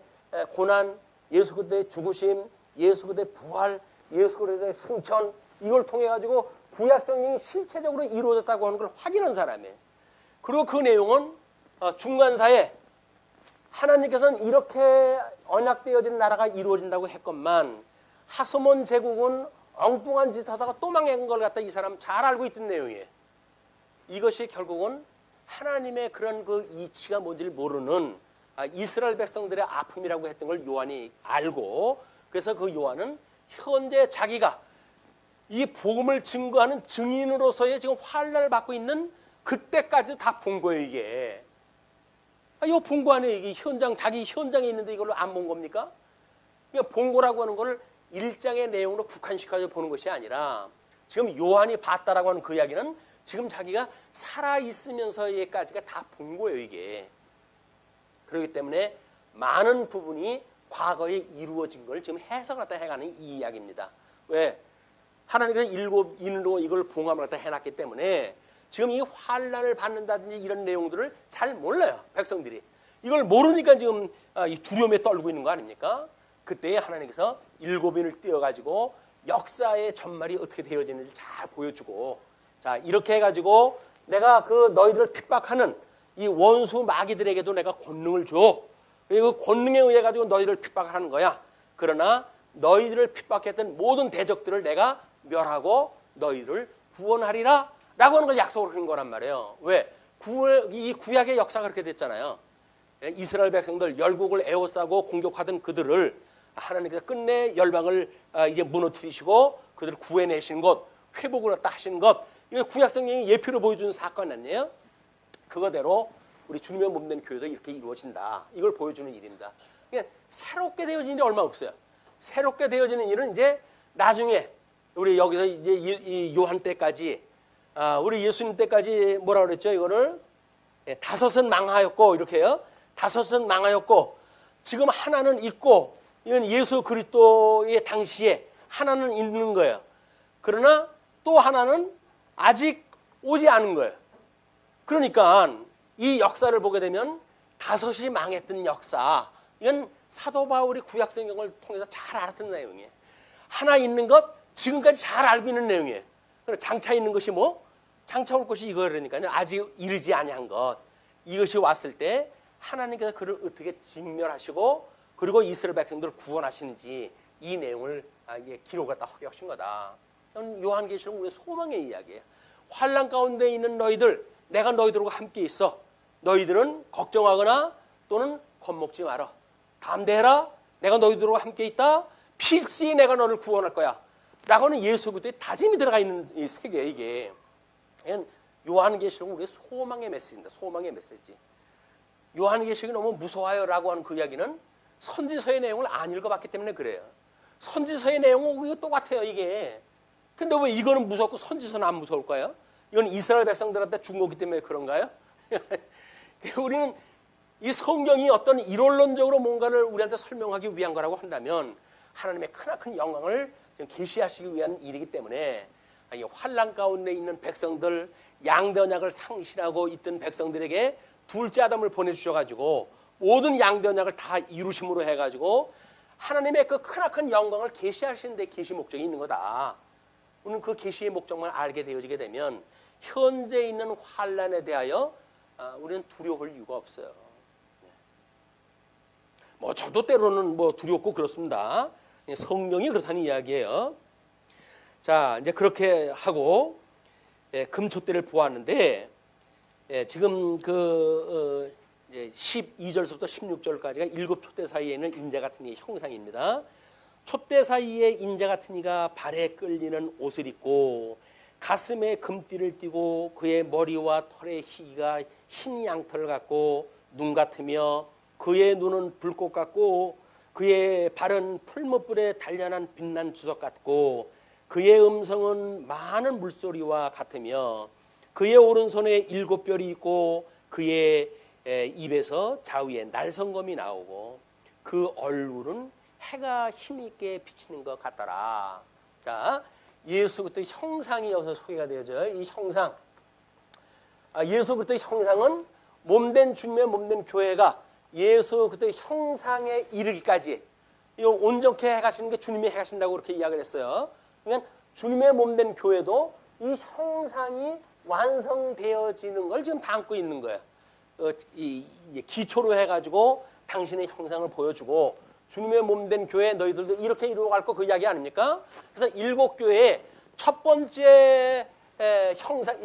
고난, 예수 그리스도의 죽으심, 예수 그리스도의 부활, 예수 그리스도의 승천 이걸 통해 가지고 구약 성경이 실체적으로 이루어졌다고 하는 걸 확인한 사람이에요. 그리고 그 내용은 중간사에 하나님께서는 이렇게 언약되어진 나라가 이루어진다고 했건만 하소몬 제국은 엉뚱한 짓 하다가 또 망한 걸 갖다 이 사람 잘 알고 있던 내용이에요. 이것이 결국은 하나님의 그런 그 이치가 뭔지를 모르는 이스라엘 백성들의 아픔이라고 했던 걸 요한이 알고 그래서 그 요한은 현재 자기가 이 복음을 증거하는 증인으로서의 지금 환난을 받고 있는 그때까지도 다 본 거예요 이게. 이거 본 거 아니에요. 이게 현장, 자기 현장에 있는데 이걸 안 본 겁니까? 그러니까 본 거라고 하는 거를 일장의 내용으로 국한시켜서 보는 것이 아니라 지금 요한이 봤다라고 하는 그 이야기는 지금 자기가 살아있으면서까지가 다 본 거예요, 이게. 그렇기 때문에 많은 부분이 과거에 이루어진 걸 지금 해석을 갖다 해가는 이 이야기입니다. 왜? 하나님께서 7인으로 이걸 봉함을 갖다 해놨기 때문에 지금 이 환난을 받는다든지 이런 내용들을 잘 몰라요, 백성들이. 이걸 모르니까 지금 이 두려움에 떨고 있는 거 아닙니까? 그때 하나님께서 7인을 띄워가지고 역사의 전말이 어떻게 되어지는지 잘 보여주고 자 이렇게 해가지고 내가 그 너희들을 핍박하는 이 원수 마귀들에게도 내가 권능을 줘. 그리고 권능에 의해 가지고 너희를 핍박하는 거야. 그러나 너희들을 핍박했던 모든 대적들을 내가 멸하고 너희를 구원하리라 라고 하는 걸 약속을 한 거란 말이에요. 왜? 이 구약의 역사가 그렇게 됐잖아요. 이스라엘 백성들 열국을 에워싸고 공격하던 그들을 하나님께서 끝내 열방을 이제 무너뜨리시고 그들을 구해내신 것, 회복을 하신 것, 이거 구약 성경이 예표로 보여주는 사건 아니에요? 그거대로 우리 주님의 몸된 교회도 이렇게 이루어진다. 이걸 보여주는 일입니다. 그러니까 새롭게 되어지는 일이 얼마 없어요. 새롭게 되어지는 일은 이제 나중에 우리 여기서 이제 이 요한 때까지, 우리 예수님 때까지 뭐라 그랬죠? 이거를 5은 망하였고 이렇게요. 5은 망하였고 지금 하나는 있고 이건 예수 그리스도의 당시에 하나는 있는 거예요. 그러나 또 하나는 아직 오지 않은 거예요. 그러니까 이 역사를 보게 되면 5이 망했던 역사, 이건 사도 바울이 구약 성경을 통해서 잘 알았던 내용이에요. 하나 있는 것 지금까지 잘 알고 있는 내용이에요. 장차 있는 것이 뭐? 장차 올 것이 이거라니까요. 아직 이르지 아니한 것. 이것이 왔을 때 하나님께서 그를 어떻게 직멸하시고 그리고 이스라엘 백성들을 구원하시는지 이 내용을 기록을 다 하게 하신 거다. 요한계시록 우리의 소망의 이야기예요. 환난 가운데 있는 너희들, 내가 너희들과 함께 있어. 너희들은 걱정하거나 또는 겁먹지 마라. 담대해라. 내가 너희들과 함께 있다. 필시 내가 너를 구원할 거야. 라고는 예수 그리스도의 다짐이 들어가 있는 이 세계예요, 이게. 요한계시록은 우리의 소망의 메시지입니다. 소망의 메시지. 요한계시록이 너무 무서워요라고 하는 그 이야기는 선지서의 내용을 안 읽어봤기 때문에 그래요. 선지서의 내용은 이거 똑같아요, 이게. 근데 왜 이거는 무섭고 선지서는 안 무서울까요? 이건 이스라엘 백성들한테 준 거기 때문에 그런가요? 우리는 이 성경이 어떤 이론론적으로 뭔가를 우리한테 설명하기 위한 거라고 한다면 하나님의 크나큰 영광을 계시하시기 위한 일이기 때문에 이 환난 가운데 있는 백성들, 양대 언약을 상실하고 있던 백성들에게 둘째 아담을 보내주셔가지고 모든 양대 언약을 다 이루심으로 해가지고 하나님의 그 크나큰 영광을 계시하시는 데 계시 목적이 있는 거다. 우리는 그 계시의 목적만 알게 되어지게 되면 현재 있는 환난에 대하여 우리는 두려워할 이유가 없어요. 뭐 저도 때로는 뭐 두렵고 그렇습니다. 성경이 그렇다는 이야기예요. 자, 이제 그렇게 하고 금촛대를 보았는데 지금 그 12절부터 16절까지가 7촛대 사이에 있는 인자 같은 이의 형상입니다. 촛대 사이에 인자 같은 이가 발에 끌리는 옷을 입고 가슴에 금띠를 띠고 그의 머리와 털의 희가 흰 양털을 갖고 눈 같으며 그의 눈은 불꽃 같고 그의 발은 풀무불에 단련한 빛난 주석 같고 그의 음성은 많은 물소리와 같으며 그의 오른손에 7별이 있고 그의 입에서 좌우에 날성검이 나오고 그 얼굴은 해가 힘있게 비치는 것 같더라. 자, 예수 그리스도의 형상이 여기서 소개가 되어져요. 이 형상, 예수 그리스도의 형상은 몸된 주님의 몸된 교회가 예수 그리스도의 형상에 이르기까지 이거 온전케 해가시는 게 주님이 해가신다고 그렇게 이야기를 했어요. 그러니까 주님의 몸된 교회도 이 형상이 완성되어지는 걸 지금 담고 있는 거예요. 이 기초로 해가지고 당신의 형상을 보여주고 주님의 몸된 교회 너희들도 이렇게 이루어갈 거 그 이야기 아닙니까? 그래서 7교회의 첫 번째 형상,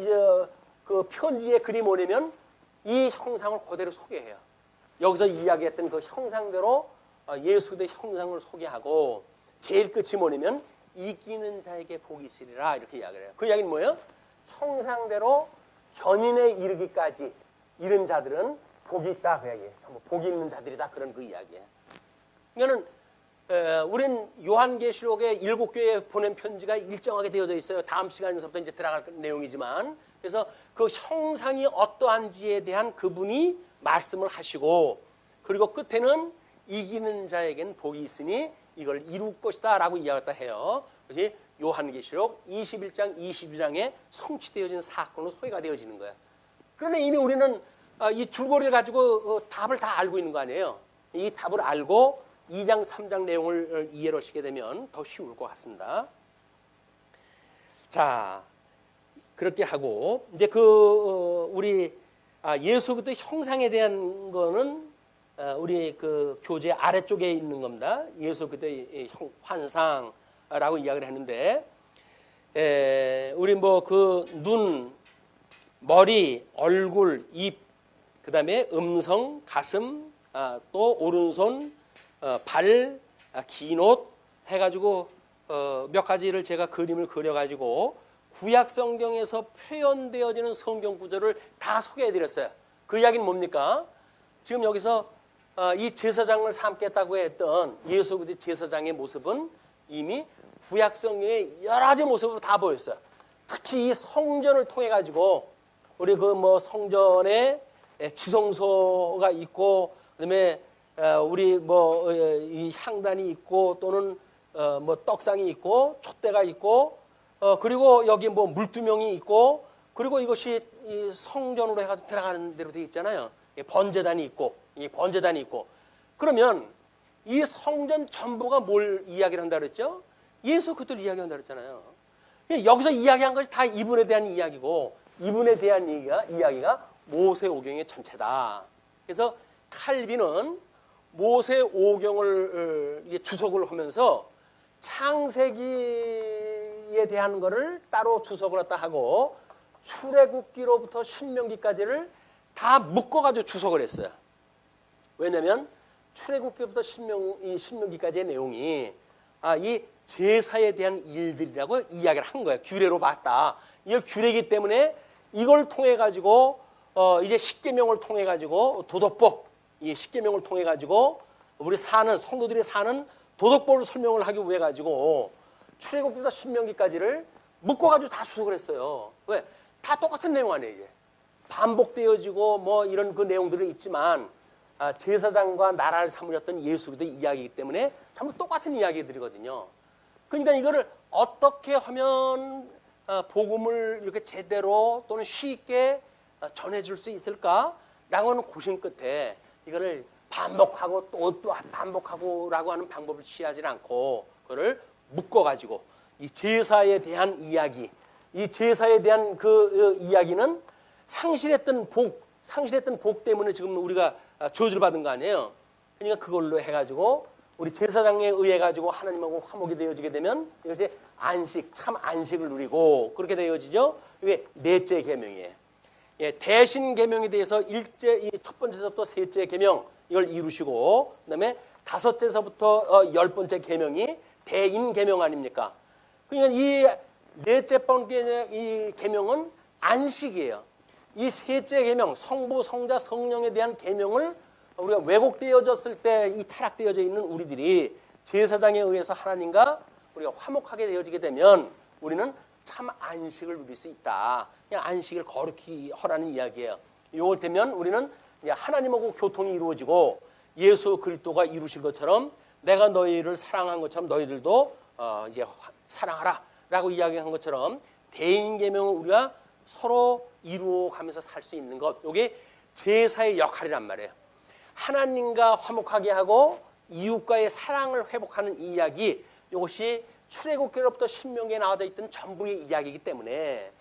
그 편지의 글이 뭐냐면 이 형상을 그대로 소개해요. 여기서 이야기했던 그 형상대로 예수 그리스도의 형상을 소개하고 제일 끝이 뭐냐면 이기는 자에게 복이 있으리라 이렇게 이야기를 해요. 그 이야기는 뭐예요? 형상대로 현인에 이르기까지 이른 자들은 복이 있다 그 이야기예요. 복이 있는 자들이다 그런 그 이야기예요. 이거는 우린 요한계시록의 7교회에 보낸 편지가 일정하게 되어져 있어요. 다음 시간에서부터 이제 들어갈 내용이지만 그래서 그 형상이 어떠한지에 대한 그분이 말씀을 하시고 그리고 끝에는 이기는 자에겐 복이 있으니 이걸 이룰 것이다 라고 이야기했다 해요. 그래서 요한계시록 21장 22장에 성취되어진 사건으로 소개가 되어지는 거예요. 그런데 이미 우리는 이 줄거리를 가지고 답을 다 알고 있는 거 아니에요. 이 답을 알고 2장 3장 내용을 이해를 하시게 되면 더 쉬울 것 같습니다. 자, 그렇게 하고 이제 우리 예수 그리스도의 형상에 대한 거는 우리 그 교재 아래쪽에 있는 겁니다. 예수 그리스도의 환상라고 이야기를 했는데 우리 뭐 그 눈, 머리, 얼굴, 입, 그다음에 음성, 가슴, 또 오른손, 발, 긴 옷 해가지고 몇 가지를 제가 그림을 그려가지고 구약 성경에서 표현되어지는 성경 구절을 다 소개해드렸어요. 그 이야기는 뭡니까? 지금 여기서 이 제사장을 삼겠다고 했던 예수 그리스도의 제사장의 모습은 이미 구약 성경의 여러 가지 모습으로 다 보였어요. 특히 이 성전을 통해 가지고 우리 그 뭐 성전에 지성소가 있고 그다음에 우리 뭐 이 향단이 있고 또는 뭐 떡상이 있고 촛대가 있고 그리고 여기 뭐 물두멍이 있고 그리고 이것이 이 성전으로 해가지고 들어가는 대로 되어 있잖아요. 번제단이 있고 이 번제단이 있고 그러면 이 성전 전부가 뭘 이야기를 한다 그랬죠? 예수 그리스도를 이야기한다 그랬잖아요. 여기서 이야기한 것이 다 이분에 대한 이야기고 이분에 대한 이야기가 모세오경의 전체다. 그래서 칼빈은 모세오경을 주석을 하면서 창세기에 대한 거를 따로 주석을 했다 하고 출애굽기로부터 신명기까지를 다 묶어가지고 주석을 했어요. 왜냐하면 출애굽기부터 신명기까지의 내용이 이 제사에 대한 일들이라고 이야기를 한 거예요. 규례로 봤다. 이걸 규례이기 때문에 이걸 통해 가지고 이제 십계명을 통해 가지고 도덕법, 이 십계명을 통해 가지고 우리 사는 성도들이 사는 도덕법을 설명을 하기 위해 가지고 출애굽기부터 신명기까지를 묶어 가지고 다 주석을 했어요. 왜? 다 똑같은 내용 아니에요. 이게 반복되어지고 뭐 이런 그 내용들은 있지만 제사장과 나라를 사무쳤던 예수 그리스도의 이야기이기 때문에 전부 똑같은 이야기들이거든요. 그러니까 이거를 어떻게 하면 복음을 이렇게 제대로 또는 쉽게 전해줄 수 있을까라고 하는 고심 끝에 이거를 반복하고 또 반복하고라고 하는 방법을 취하지 않고 그거를 묶어가지고 이 제사에 대한 이야기, 이 제사에 대한 그 이야기는 상실했던 복 때문에 지금 우리가 저주를 받은 거 아니에요. 그러니까 그걸로 해가지고 우리 제사장에 의해 가지고 하나님하고 화목이 되어지게 되면 이것이 안식, 참 안식을 누리고 그렇게 되어지죠. 이게 넷째 계명이에요. 예, 대신 계명에 대해서 첫 번째서부터 셋째 계명 이걸 이루시고 그다음에 다섯째서부터 10번째 계명이 대인 계명 아닙니까? 그러니까 이 넷째 번째 이 계명은 안식이에요. 이 셋째 계명 성부, 성자, 성령에 대한 계명을 우리가 왜곡되어졌을 때 이 타락되어져 있는 우리들이 제사장에 의해서 하나님과 우리가 화목하게 되어지게 되면 우리는 참 안식을 누릴 수 있다. 그냥 안식을 거룩히 하라는 이야기예요. 이걸 되면 우리는 하나님하고 교통이 이루어지고 예수 그리스도가 이루신 것처럼 내가 너희를 사랑한 것처럼 너희들도 이제 사랑하라라고 이야기한 것처럼 대인 계명을 우리가 서로 이루어가면서 살 수 있는 것, 이게 제사의 역할이란 말이에요. 하나님과 화목하게 하고 이웃과의 사랑을 회복하는 이야기, 이것이 출애굽기로부터 신명기에 나와져 있던 전부의 이야기이기 때문에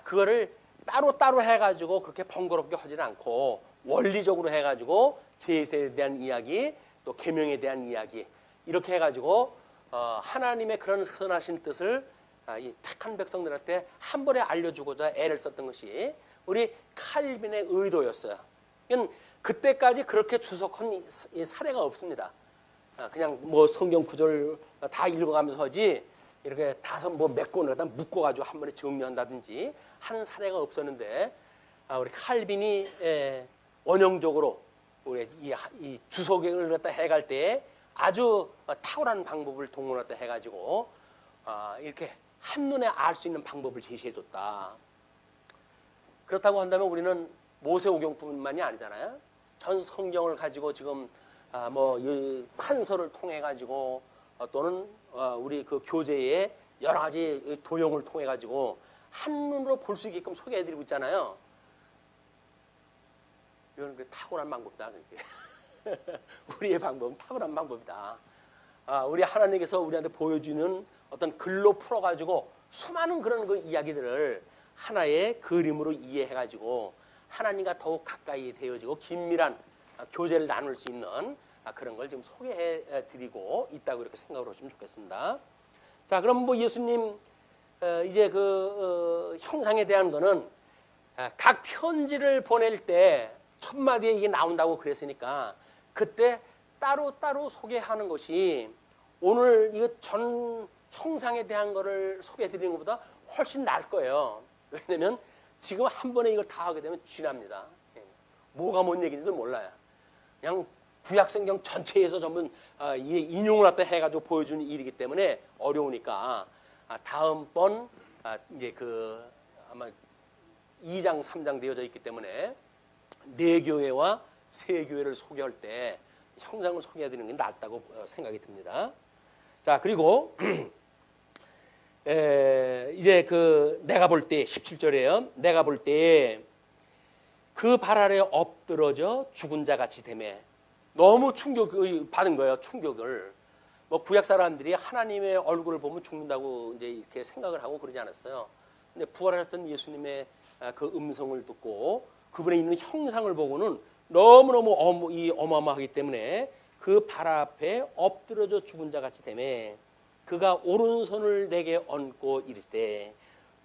그거를 따로따로 해가지고 그렇게 번거롭게 하지는 않고 원리적으로 해가지고 제사에 대한 이야기, 또 계명에 대한 이야기 이렇게 해가지고 하나님의 그런 선하신 뜻을 이 택한 백성들한테 한 번에 알려주고자 애를 썼던 것이 우리 칼빈의 의도였어요. 그때까지 그렇게 주석한 사례가 없습니다. 그냥 뭐 성경 구절 다 읽어가면서 하지 이렇게 몇 권을 갖다 묶어가지고 한 번에 정리한다든지 하는 사례가 없었는데 우리 칼빈이 원형적으로 우리 이 주석을 갖다 해갈 때 아주 탁월한 방법을 동원했다 해가지고 이렇게 한눈에 알 수 있는 방법을 제시해줬다. 그렇다고 한다면 우리는 모세오경뿐만이 아니잖아요. 전 성경을 가지고 지금 이 판서를 통해 가지고 또는 우리 그 교재의 여러 가지 도형을 통해 가지고 한눈으로 볼 수 있게끔 소개해드리고 있잖아요. 이건 그 탁월한 방법이다. 우리의 방법은 탁월한 방법이다. 우리 하나님께서 우리한테 보여주는 어떤 글로 풀어가지고 수많은 그런 그 이야기들을 하나의 그림으로 이해해가지고 하나님과 더욱 가까이 되어지고 긴밀한 교제를 나눌 수 있는 그런 걸 지금 소개해드리고 있다고 이렇게 생각을 하시면 좋겠습니다. 자, 그럼 뭐 예수님 이제 그 형상에 대한 거는 각 편지를 보낼 때 첫 마디에 이게 나온다고 그랬으니까 그때 따로따로 소개하는 것이 오늘 이거 전 형상에 대한 거를 소개해드리는 것보다 훨씬 나을 거예요. 왜냐면 지금 한 번에 이걸 다 하게 되면 쥐납니다. 뭐가 뭔 얘기인지도 몰라요. 그냥 구약성경 전체에서 전부 인용을 갖다 해가지고 보여주는 일이기 때문에 어려우니까 다음번 이제 그 아마 2장 3장 되어져 있기 때문에 네 교회와 세 교회를 소개할 때 형상을 소개해드리는 게 낫다고 생각이 듭니다. 자, 그리고 이제 그 내가 볼 때 17절에요. 내가 볼 때 그 발 아래 엎드러져 죽은 자 같이 되매 너무 충격을 받은 거예요. 충격을. 뭐 구약 사람들이 하나님의 얼굴을 보면 죽는다고 이제 이렇게 생각을 하고 그러지 않았어요. 근데 부활하셨던 예수님의 그 음성을 듣고 그분의 있는 형상을 보고는 너무너무 어마어마하기 때문에 그 발 앞에 엎드러져 죽은 자 같이 되매 그가 오른손을 내게 얹고 이르되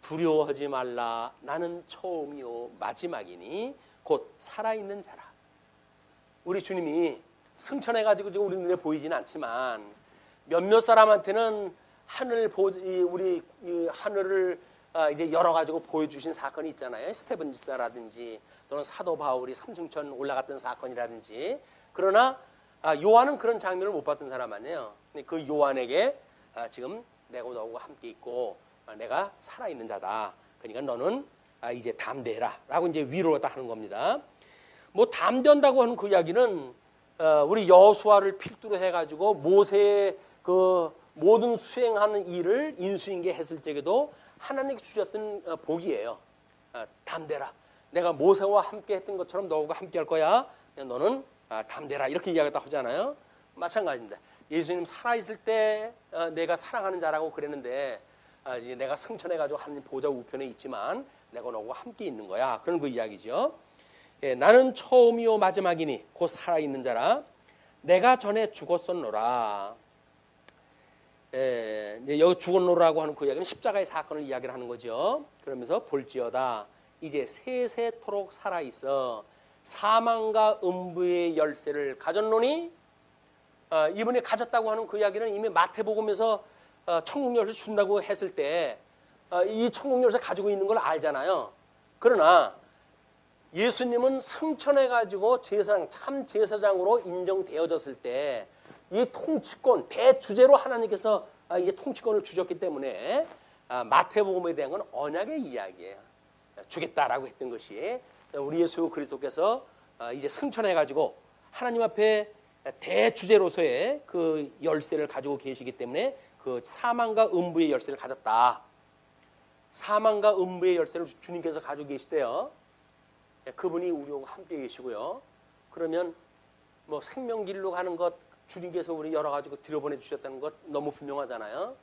두려워하지 말라. 나는 처음이요 마지막이니 곧 살아있는 자라. 우리 주님이 승천해가지고 지금 우리 눈에 보이지는 않지만 몇몇 사람한테는 우리 하늘을 이제 여러 가지고 보여주신 사건이 있잖아요. 스테븐 집사라든지 또는 사도 바울이 삼층천 올라갔던 사건이라든지. 그러나 요한은 그런 장면을 못 봤던 사람 아니에요. 그 요한에게 지금 내가 너하고 함께 있고 내가 살아있는 자다. 그러니까 너는 이제 담대해라 라고 이제 위로를 딱 하는 겁니다. 뭐 담대한다고 하는 그 이야기는 우리 여호수아를 필두로 해가지고 모세의 그 모든 수행하는 일을 인수인계 했을 적에도 하나님께 주셨던 복이에요. 담대라. 내가 모세와 함께 했던 것처럼 너하고 함께 할 거야. 너는 담대라. 이렇게 이야기했다 하잖아요. 마찬가지입니다. 예수님 살아있을 때 내가 사랑하는 자라고 그랬는데 내가 승천해가지고 하나님 보좌 우편에 있지만 내가 너하고 함께 있는 거야. 그런 그 이야기죠. 나는 처음이요 마지막이니 곧 살아있는 자라. 내가 전에 죽었었노라. 여기 죽었노라고 하는 그 이야기는 십자가의 사건을 이야기를 하는 거죠. 그러면서 볼지어다 이제 세세토록 살아있어 사망과 음부의 열쇠를 가졌노니 이분이 가졌다고 하는 그 이야기는 이미 마태복음에서 천국 열쇠 준다고 했을 때 이 천국 열쇠 가지고 있는 걸 알잖아요. 그러나 예수님은 승천해가지고 제사장, 참 제사장으로 인정되어졌을 때 이 통치권, 대주제로 하나님께서 이제 통치권을 주셨기 때문에 마태복음에 대한 건 언약의 이야기예요. 주겠다라고 했던 것이 우리 예수 그리스도께서 이제 승천해가지고 하나님 앞에 대주제로서의 그 열쇠를 가지고 계시기 때문에 그 사망과 음부의 열쇠를 가졌다. 사망과 음부의 열쇠를 주님께서 가지고 계시대요. 그분이 우리하고 함께 계시고요. 그러면 뭐 생명길로 가는 것 주님께서 우리 여러 가지고 들여보내 주셨다는 것 너무 분명하잖아요.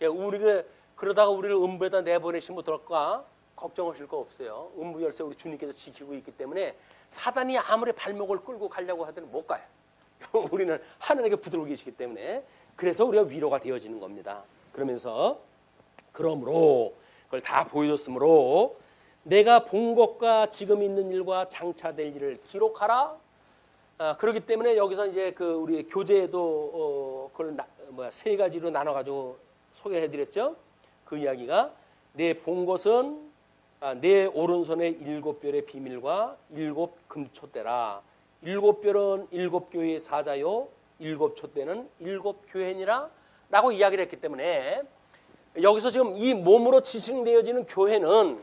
우리가 그러다가 우리를 음부에다 내보내시면 어떨까 걱정하실 거 없어요. 음부 열쇠 우리 주님께서 지키고 있기 때문에 사단이 아무리 발목을 끌고 가려고 하더니 못 가요. 우리는 하나님께 붙들고 계시기 때문에 그래서 우리가 위로가 되어지는 겁니다. 그러면서 그러므로 그걸 다 보여줬으므로 내가 본 것과 지금 있는 일과 장차될 일을 기록하라. 그렇기 때문에 여기서 이제 그 우리 교재에도 그걸 세 가지로 나눠가지고 소개해드렸죠. 그 이야기가 내 본 것은 내 오른손의 7별의 비밀과 7 금촛대라. 7별은 7 교회의 사자요 7 촛대는 7 교회니라 라고 이야기를 했기 때문에 여기서 지금 이 몸으로 지칭되어지는 교회는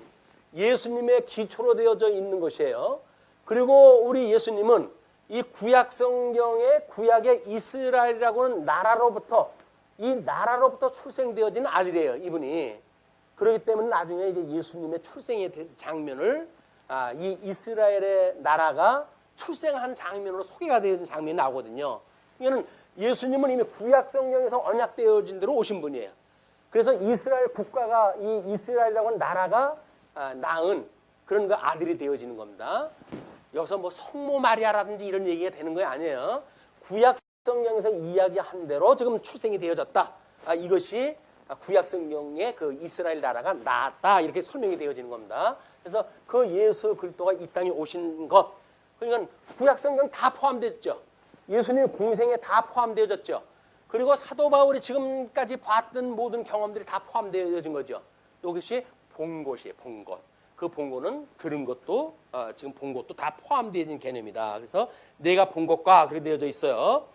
예수님의 기초로 되어져 있는 것이에요. 그리고 우리 예수님은 이 구약 성경의 구약의 이스라엘이라고는 나라로부터 출생되어진 아들이에요. 이분이. 그렇기 때문에 나중에 이제 예수님의 출생의 장면을 이 이스라엘의 나라가 출생한 장면으로 소개가 되어진 장면이 나오거든요. 이거는 예수님은 이미 구약 성경에서 언약되어진 대로 오신 분이에요. 그래서 이스라엘 국가가 이 이스라엘이라고 하는 나라가 낳은 그런 그 아들이 되어지는 겁니다. 여기서 뭐 성모 마리아라든지 이런 얘기가 되는 거 아니에요. 구약 성경에서 이야기한 대로 지금 출생이 되어졌다. 이것이 구약 성경의 그 이스라엘 나라가 낳았다 이렇게 설명이 되어지는 겁니다. 그래서 그 예수 그리스도가 이 땅에 오신 것, 그러니까 구약 성경 다 포함되었죠. 예수님의 공생에 다 포함되어졌죠. 그리고 사도 바울이 지금까지 봤던 모든 경험들이 다 포함되어진 거죠. 이것이 본 것이에요. 본 것. 그 본 것은 들은 것도 지금 본 것도 다 포함되어진 개념이다. 그래서 내가 본 것과 그렇게 되어져 있어요.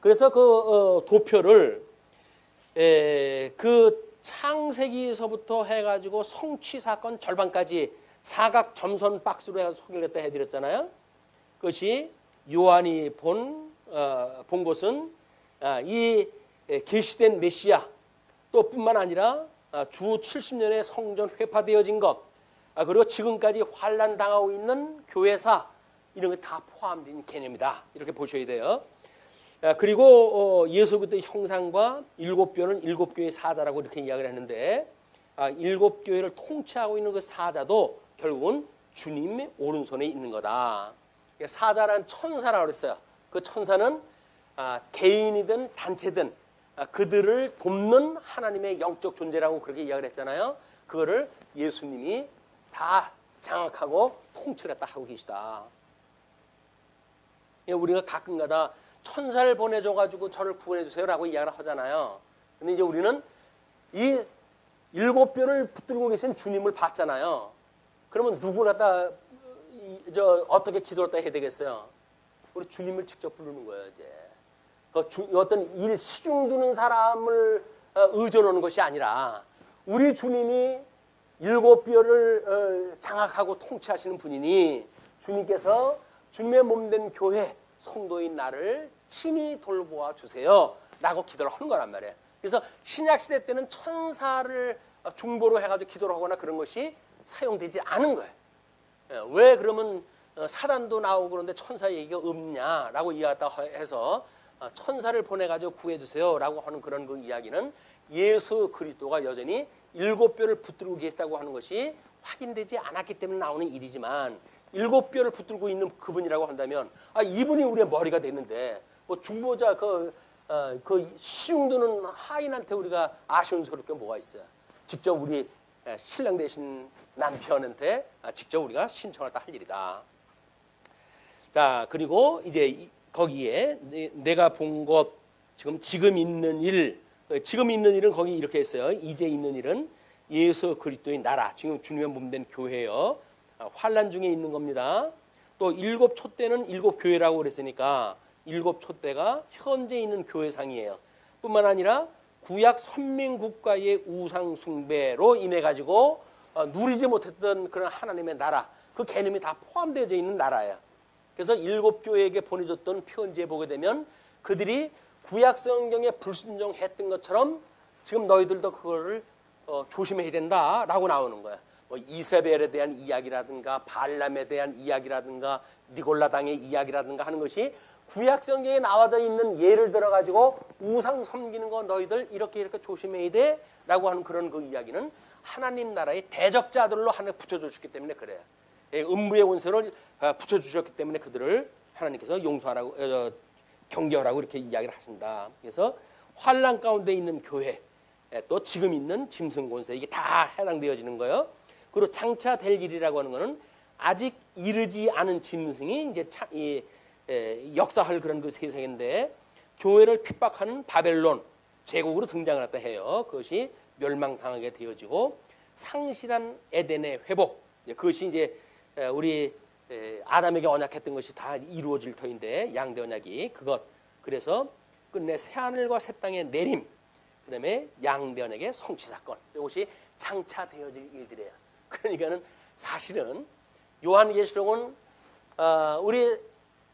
그래서 그 도표를 그 창세기에서부터 해가지고 성취 사건 절반까지 사각 점선 박스로 해서 소개를 했다 해드렸잖아요. 그것이 요한이 본 것은 이 계시된 메시아 또 뿐만 아니라 주 70년의 성전 회파되어진 것 그리고 지금까지 환난 당하고 있는 교회사 이런 게 다 포함된 개념이다. 이렇게 보셔야 돼요. 그리고 예수 그리스도의 형상과 7별은 7 교회의 사자라고 이렇게 이야기를 했는데 7 교회를 통치하고 있는 그 사자도 결국은 주님의 오른손에 있는 거다. 사자란 천사라고 그랬어요. 그 천사는 개인이든 단체든 그들을 돕는 하나님의 영적 존재라고 그렇게 이야기를 했잖아요. 그거를 예수님이 다 장악하고 통치를 다 하고 계시다. 우리가 가끔가다 천사를 보내줘가지고 저를 구원해주세요라고 이야기를 하잖아요. 근데 이제 우리는 이 일곱 뼈를 붙들고 계신 주님을 봤잖아요. 그러면 누구나 다 어떻게 기도를 다 해야 되겠어요? 우리 주님을 직접 부르는 거예요. 이제 어떤 일 시중 두는 사람을 의존하는 것이 아니라 우리 주님이 일곱 뼈를 장악하고 통치하시는 분이니 주님께서 주님의 몸된 교회 성도인 나를 친히 돌보아 주세요 라고 기도를 하는 거란 말이에요. 그래서 신약시대 때는 천사를 중보로 해가지고 기도를 하거나 그런 것이 사용되지 않은 거예요. 왜 그러면 사단도 나오고 그런데 천사 얘기가 없냐라고 이야기했다 해서 천사를 보내가지고 구해주세요 라고 하는 그런 그 이야기는 예수 그리스도가 여전히 일곱 뼈를 붙들고 계시다고 하는 것이 확인되지 않았기 때문에 나오는 일이지만 일곱 뼈를 붙들고 있는 그분이라고 한다면 이분이 우리의 머리가 됐는데 뭐 중보자 그 시중드는 하인한테 우리가 아쉬운 게 뭐가 있어요. 직접 우리 신랑 되신 남편한테 직접 우리가 신청을 할 일이다. 자, 그리고 이제 거기에 내가 본 것 지금 있는 일은 거기 이렇게 했어요. 이제 있는 일은 예수 그리스도의 나라, 지금 주님의 몸된 교회요. 환난 중에 있는 겁니다. 또 일곱 촛대는 일곱 교회라고 그랬으니까 일곱 촛대가 현재 있는 교회상이에요. 뿐만 아니라 구약 선민국가의 우상 숭배로 인해 가지고 누리지 못했던 그런 하나님의 나라, 그 개념이 다 포함되어 있는 나라예요. 그래서 일곱 교회에게 보내줬던 편지에 보게 되면 그들이 구약 성경에 불순종했던 것처럼 지금 너희들도 그거를 조심해야 된다라고 나오는 거야. 뭐 이세벨에 대한 이야기라든가 발람에 대한 이야기라든가 니골라당의 이야기라든가 하는 것이 구약 성경에 나와져 있는 예를 들어 가지고 우상 섬기는 거 너희들 이렇게 조심해야 돼라고 하는 그런 그 이야기는 하나님 나라의 대적자들로 하나 붙여주셨기 때문에 그래요. 음부의 원수를 붙여주셨기 때문에 그들을 하나님께서 용서하라고 경계하라고 이렇게 이야기를 하신다. 그래서 환난 가운데 있는 교회, 또 지금 있는 짐승 권세, 이게 다 해당되어지는 거예요. 그리고 장차 될 일이라고 하는 것은 아직 이르지 않은 짐승이 이제 역사할 그런 그 세상인데 교회를 핍박하는 바벨론 제국으로 등장을 했다 해요. 그것이 멸망당하게 되어지고 상실한 에덴의 회복, 그것이 이제 우리 아담에게 언약했던 것이 다 이루어질 터인데 양대 언약이 그것, 그래서 끝내 새하늘과 새 땅의 내림, 그다음에 양대 언약의 성취 사건, 이것이 장차 되어질 일들이에요. 그러니까는 사실은 요한계시록은 우리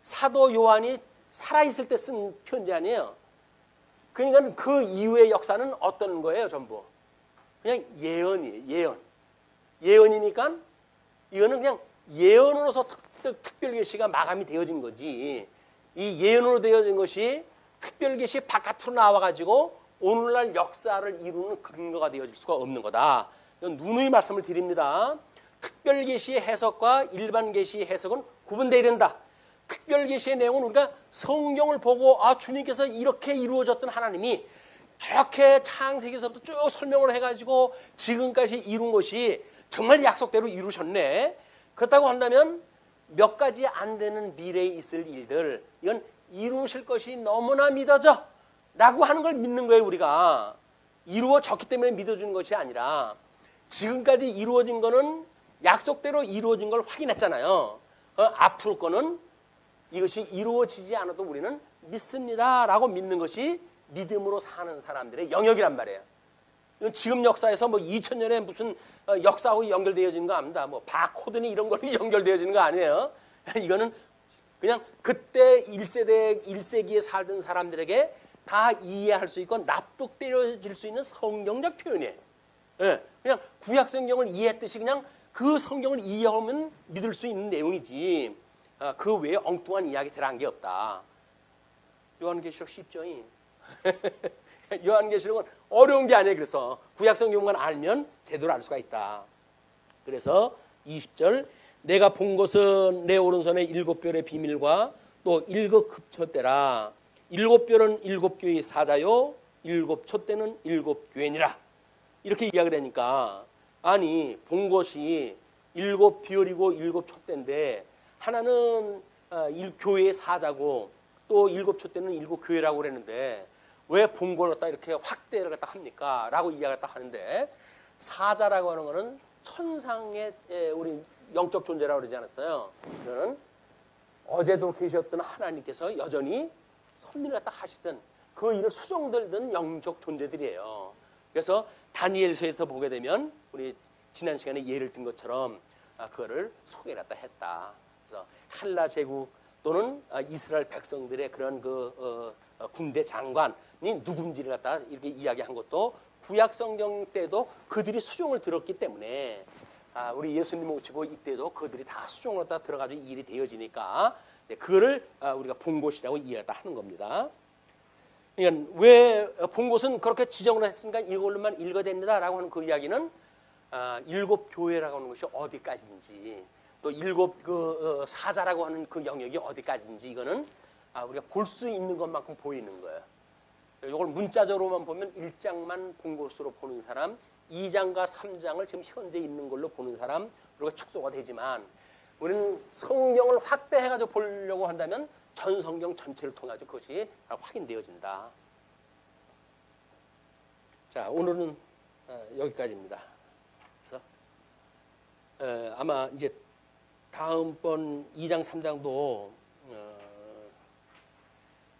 사도 요한이 살아있을 때 쓴 편지 아니에요. 그러니까 그 이후의 역사는 어떤 거예요? 전부 그냥 예언이에요. 예언이니까 이거는 그냥 예언으로서 특별계시가 마감이 되어진 거지. 이 예언으로 되어진 것이 특별계시 바깥으로 나와가지고 오늘날 역사를 이루는 근거가 되어질 수가 없는 거다. 이건 누누이 말씀을 드립니다. 특별계시의 해석과 일반계시의 해석은 구분되어야 된다. 특별계시의 내용은 우리가 성경을 보고 주님께서 이렇게 이루어졌던 하나님이 이렇게 창세기서부터 쭉 설명을 해가지고 지금까지 이룬 것이 정말 약속대로 이루셨네. 그렇다고 한다면 몇 가지 안 되는 미래에 있을 일들, 이건 이루실 것이 너무나 믿어져 라고 하는 걸 믿는 거예요. 우리가 이루어졌기 때문에 믿어주는 것이 아니라 지금까지 이루어진 거는 약속대로 이루어진 걸 확인했잖아요. 앞으로 거는 이것이 이루어지지 않아도 우리는 믿습니다 라고 믿는 것이 믿음으로 사는 사람들의 영역이란 말이에요. 이건 지금 역사에서 뭐 2000년에 무슨 역사하고 연결되어지는 거 아닙니다. 뭐 바코드니 이런 걸로 연결되어지는 거 아니에요. 이거는 그냥 그때 1세기에 살던 사람들에게 다 이해할 수 있고 납득되어질 수 있는 성경적 표현이에요. 그냥 구약 성경을 이해했듯이 그냥 그 성경을 이해하면 믿을 수 있는 내용이지 그 외에 엉뚱한 이야기 들어간 게 없다. 요한계시록 쉽죠? 요한계시록은 어려운 게 아니에요. 그래서 구약 성경만 알면 제대로 알 수가 있다. 그래서 20절 내가 본 것은 내 오른손에 일곱 별의 비밀과 또 일곱 촛대라. 일곱 별은 일곱 교회의 사자요 일곱 촛대는 일곱 교회니라. 이렇게 이야기를 하니까 아니 본 것이 일곱 별이고 일곱 촛대인데 하나는 교회의 사자고 또 일곱 촛대는 일곱 교회라고 그랬는데 왜 본 걸 갖다 이렇게 확대를 갖다 합니까? 라고 이야기를 갖다 하는데 사자라고 하는 거는 천상의 우리 영적 존재라고 그러지 않았어요. 그는 어제도 계셨던 하나님께서 여전히 섭리를 갖다 하시던 그 일을 수종들던 영적 존재들이에요. 그래서 다니엘서에서 보게 되면 우리 지난 시간에 예를 든 것처럼 그거를 소개를 갖다 했다. 그래서 헬라 제국 또는 이스라엘 백성들의 그런 그 군대 장관이 누군지를 갖다 이렇게 이야기한 것도 구약 성경 때도 그들이 수종을 들었기 때문에 우리 예수님 모시고 이때도 그들이 다 수종을 갖다 들어가지고 일이 되어지니까 그거를 우리가 본 곳이라고 이해를 하는 겁니다. 그러니까 왜 본 곳은 그렇게 지정을 했으니까 이걸로만 읽어야 됩니다라고 하는 그 이야기는 일곱 교회라고 하는 것이 어디까지인지 또 일곱 그 사자라고 하는 그 영역이 어디까지인지 이거는 우리가 볼 수 있는 것만큼 보이는 거예요. 이걸 문자적으로만 보면 1장만 본 것으로 보는 사람, 2장과 3장을 지금 현재 있는 걸로 보는 사람, 우리가 축소가 되지만 우리는 성경을 확대해가지고 보려고 한다면 전 성경 전체를 통해서 그것이 확인되어진다. 자, 오늘은 여기까지입니다. 그래서 아마 이제 다음번 2장, 3장도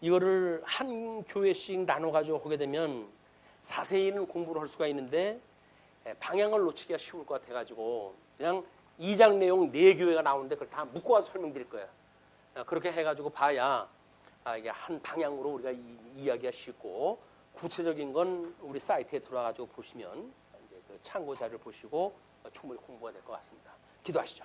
이거를 한 교회씩 나눠가지고 하게 되면 자세히는 공부를 할 수가 있는데 방향을 놓치기가 쉬울 것 같아가지고 그냥 2장 내용 4교회가 나오는데 그걸 다 묶고 와서 설명드릴 거예요. 그렇게 해가지고 봐야 이게 한 방향으로 우리가 이야기가 쉽고 구체적인 건 우리 사이트에 들어와가지고 보시면 이제 그 참고 자료를 보시고 충분히 공부가 될 것 같습니다. 기도하시죠.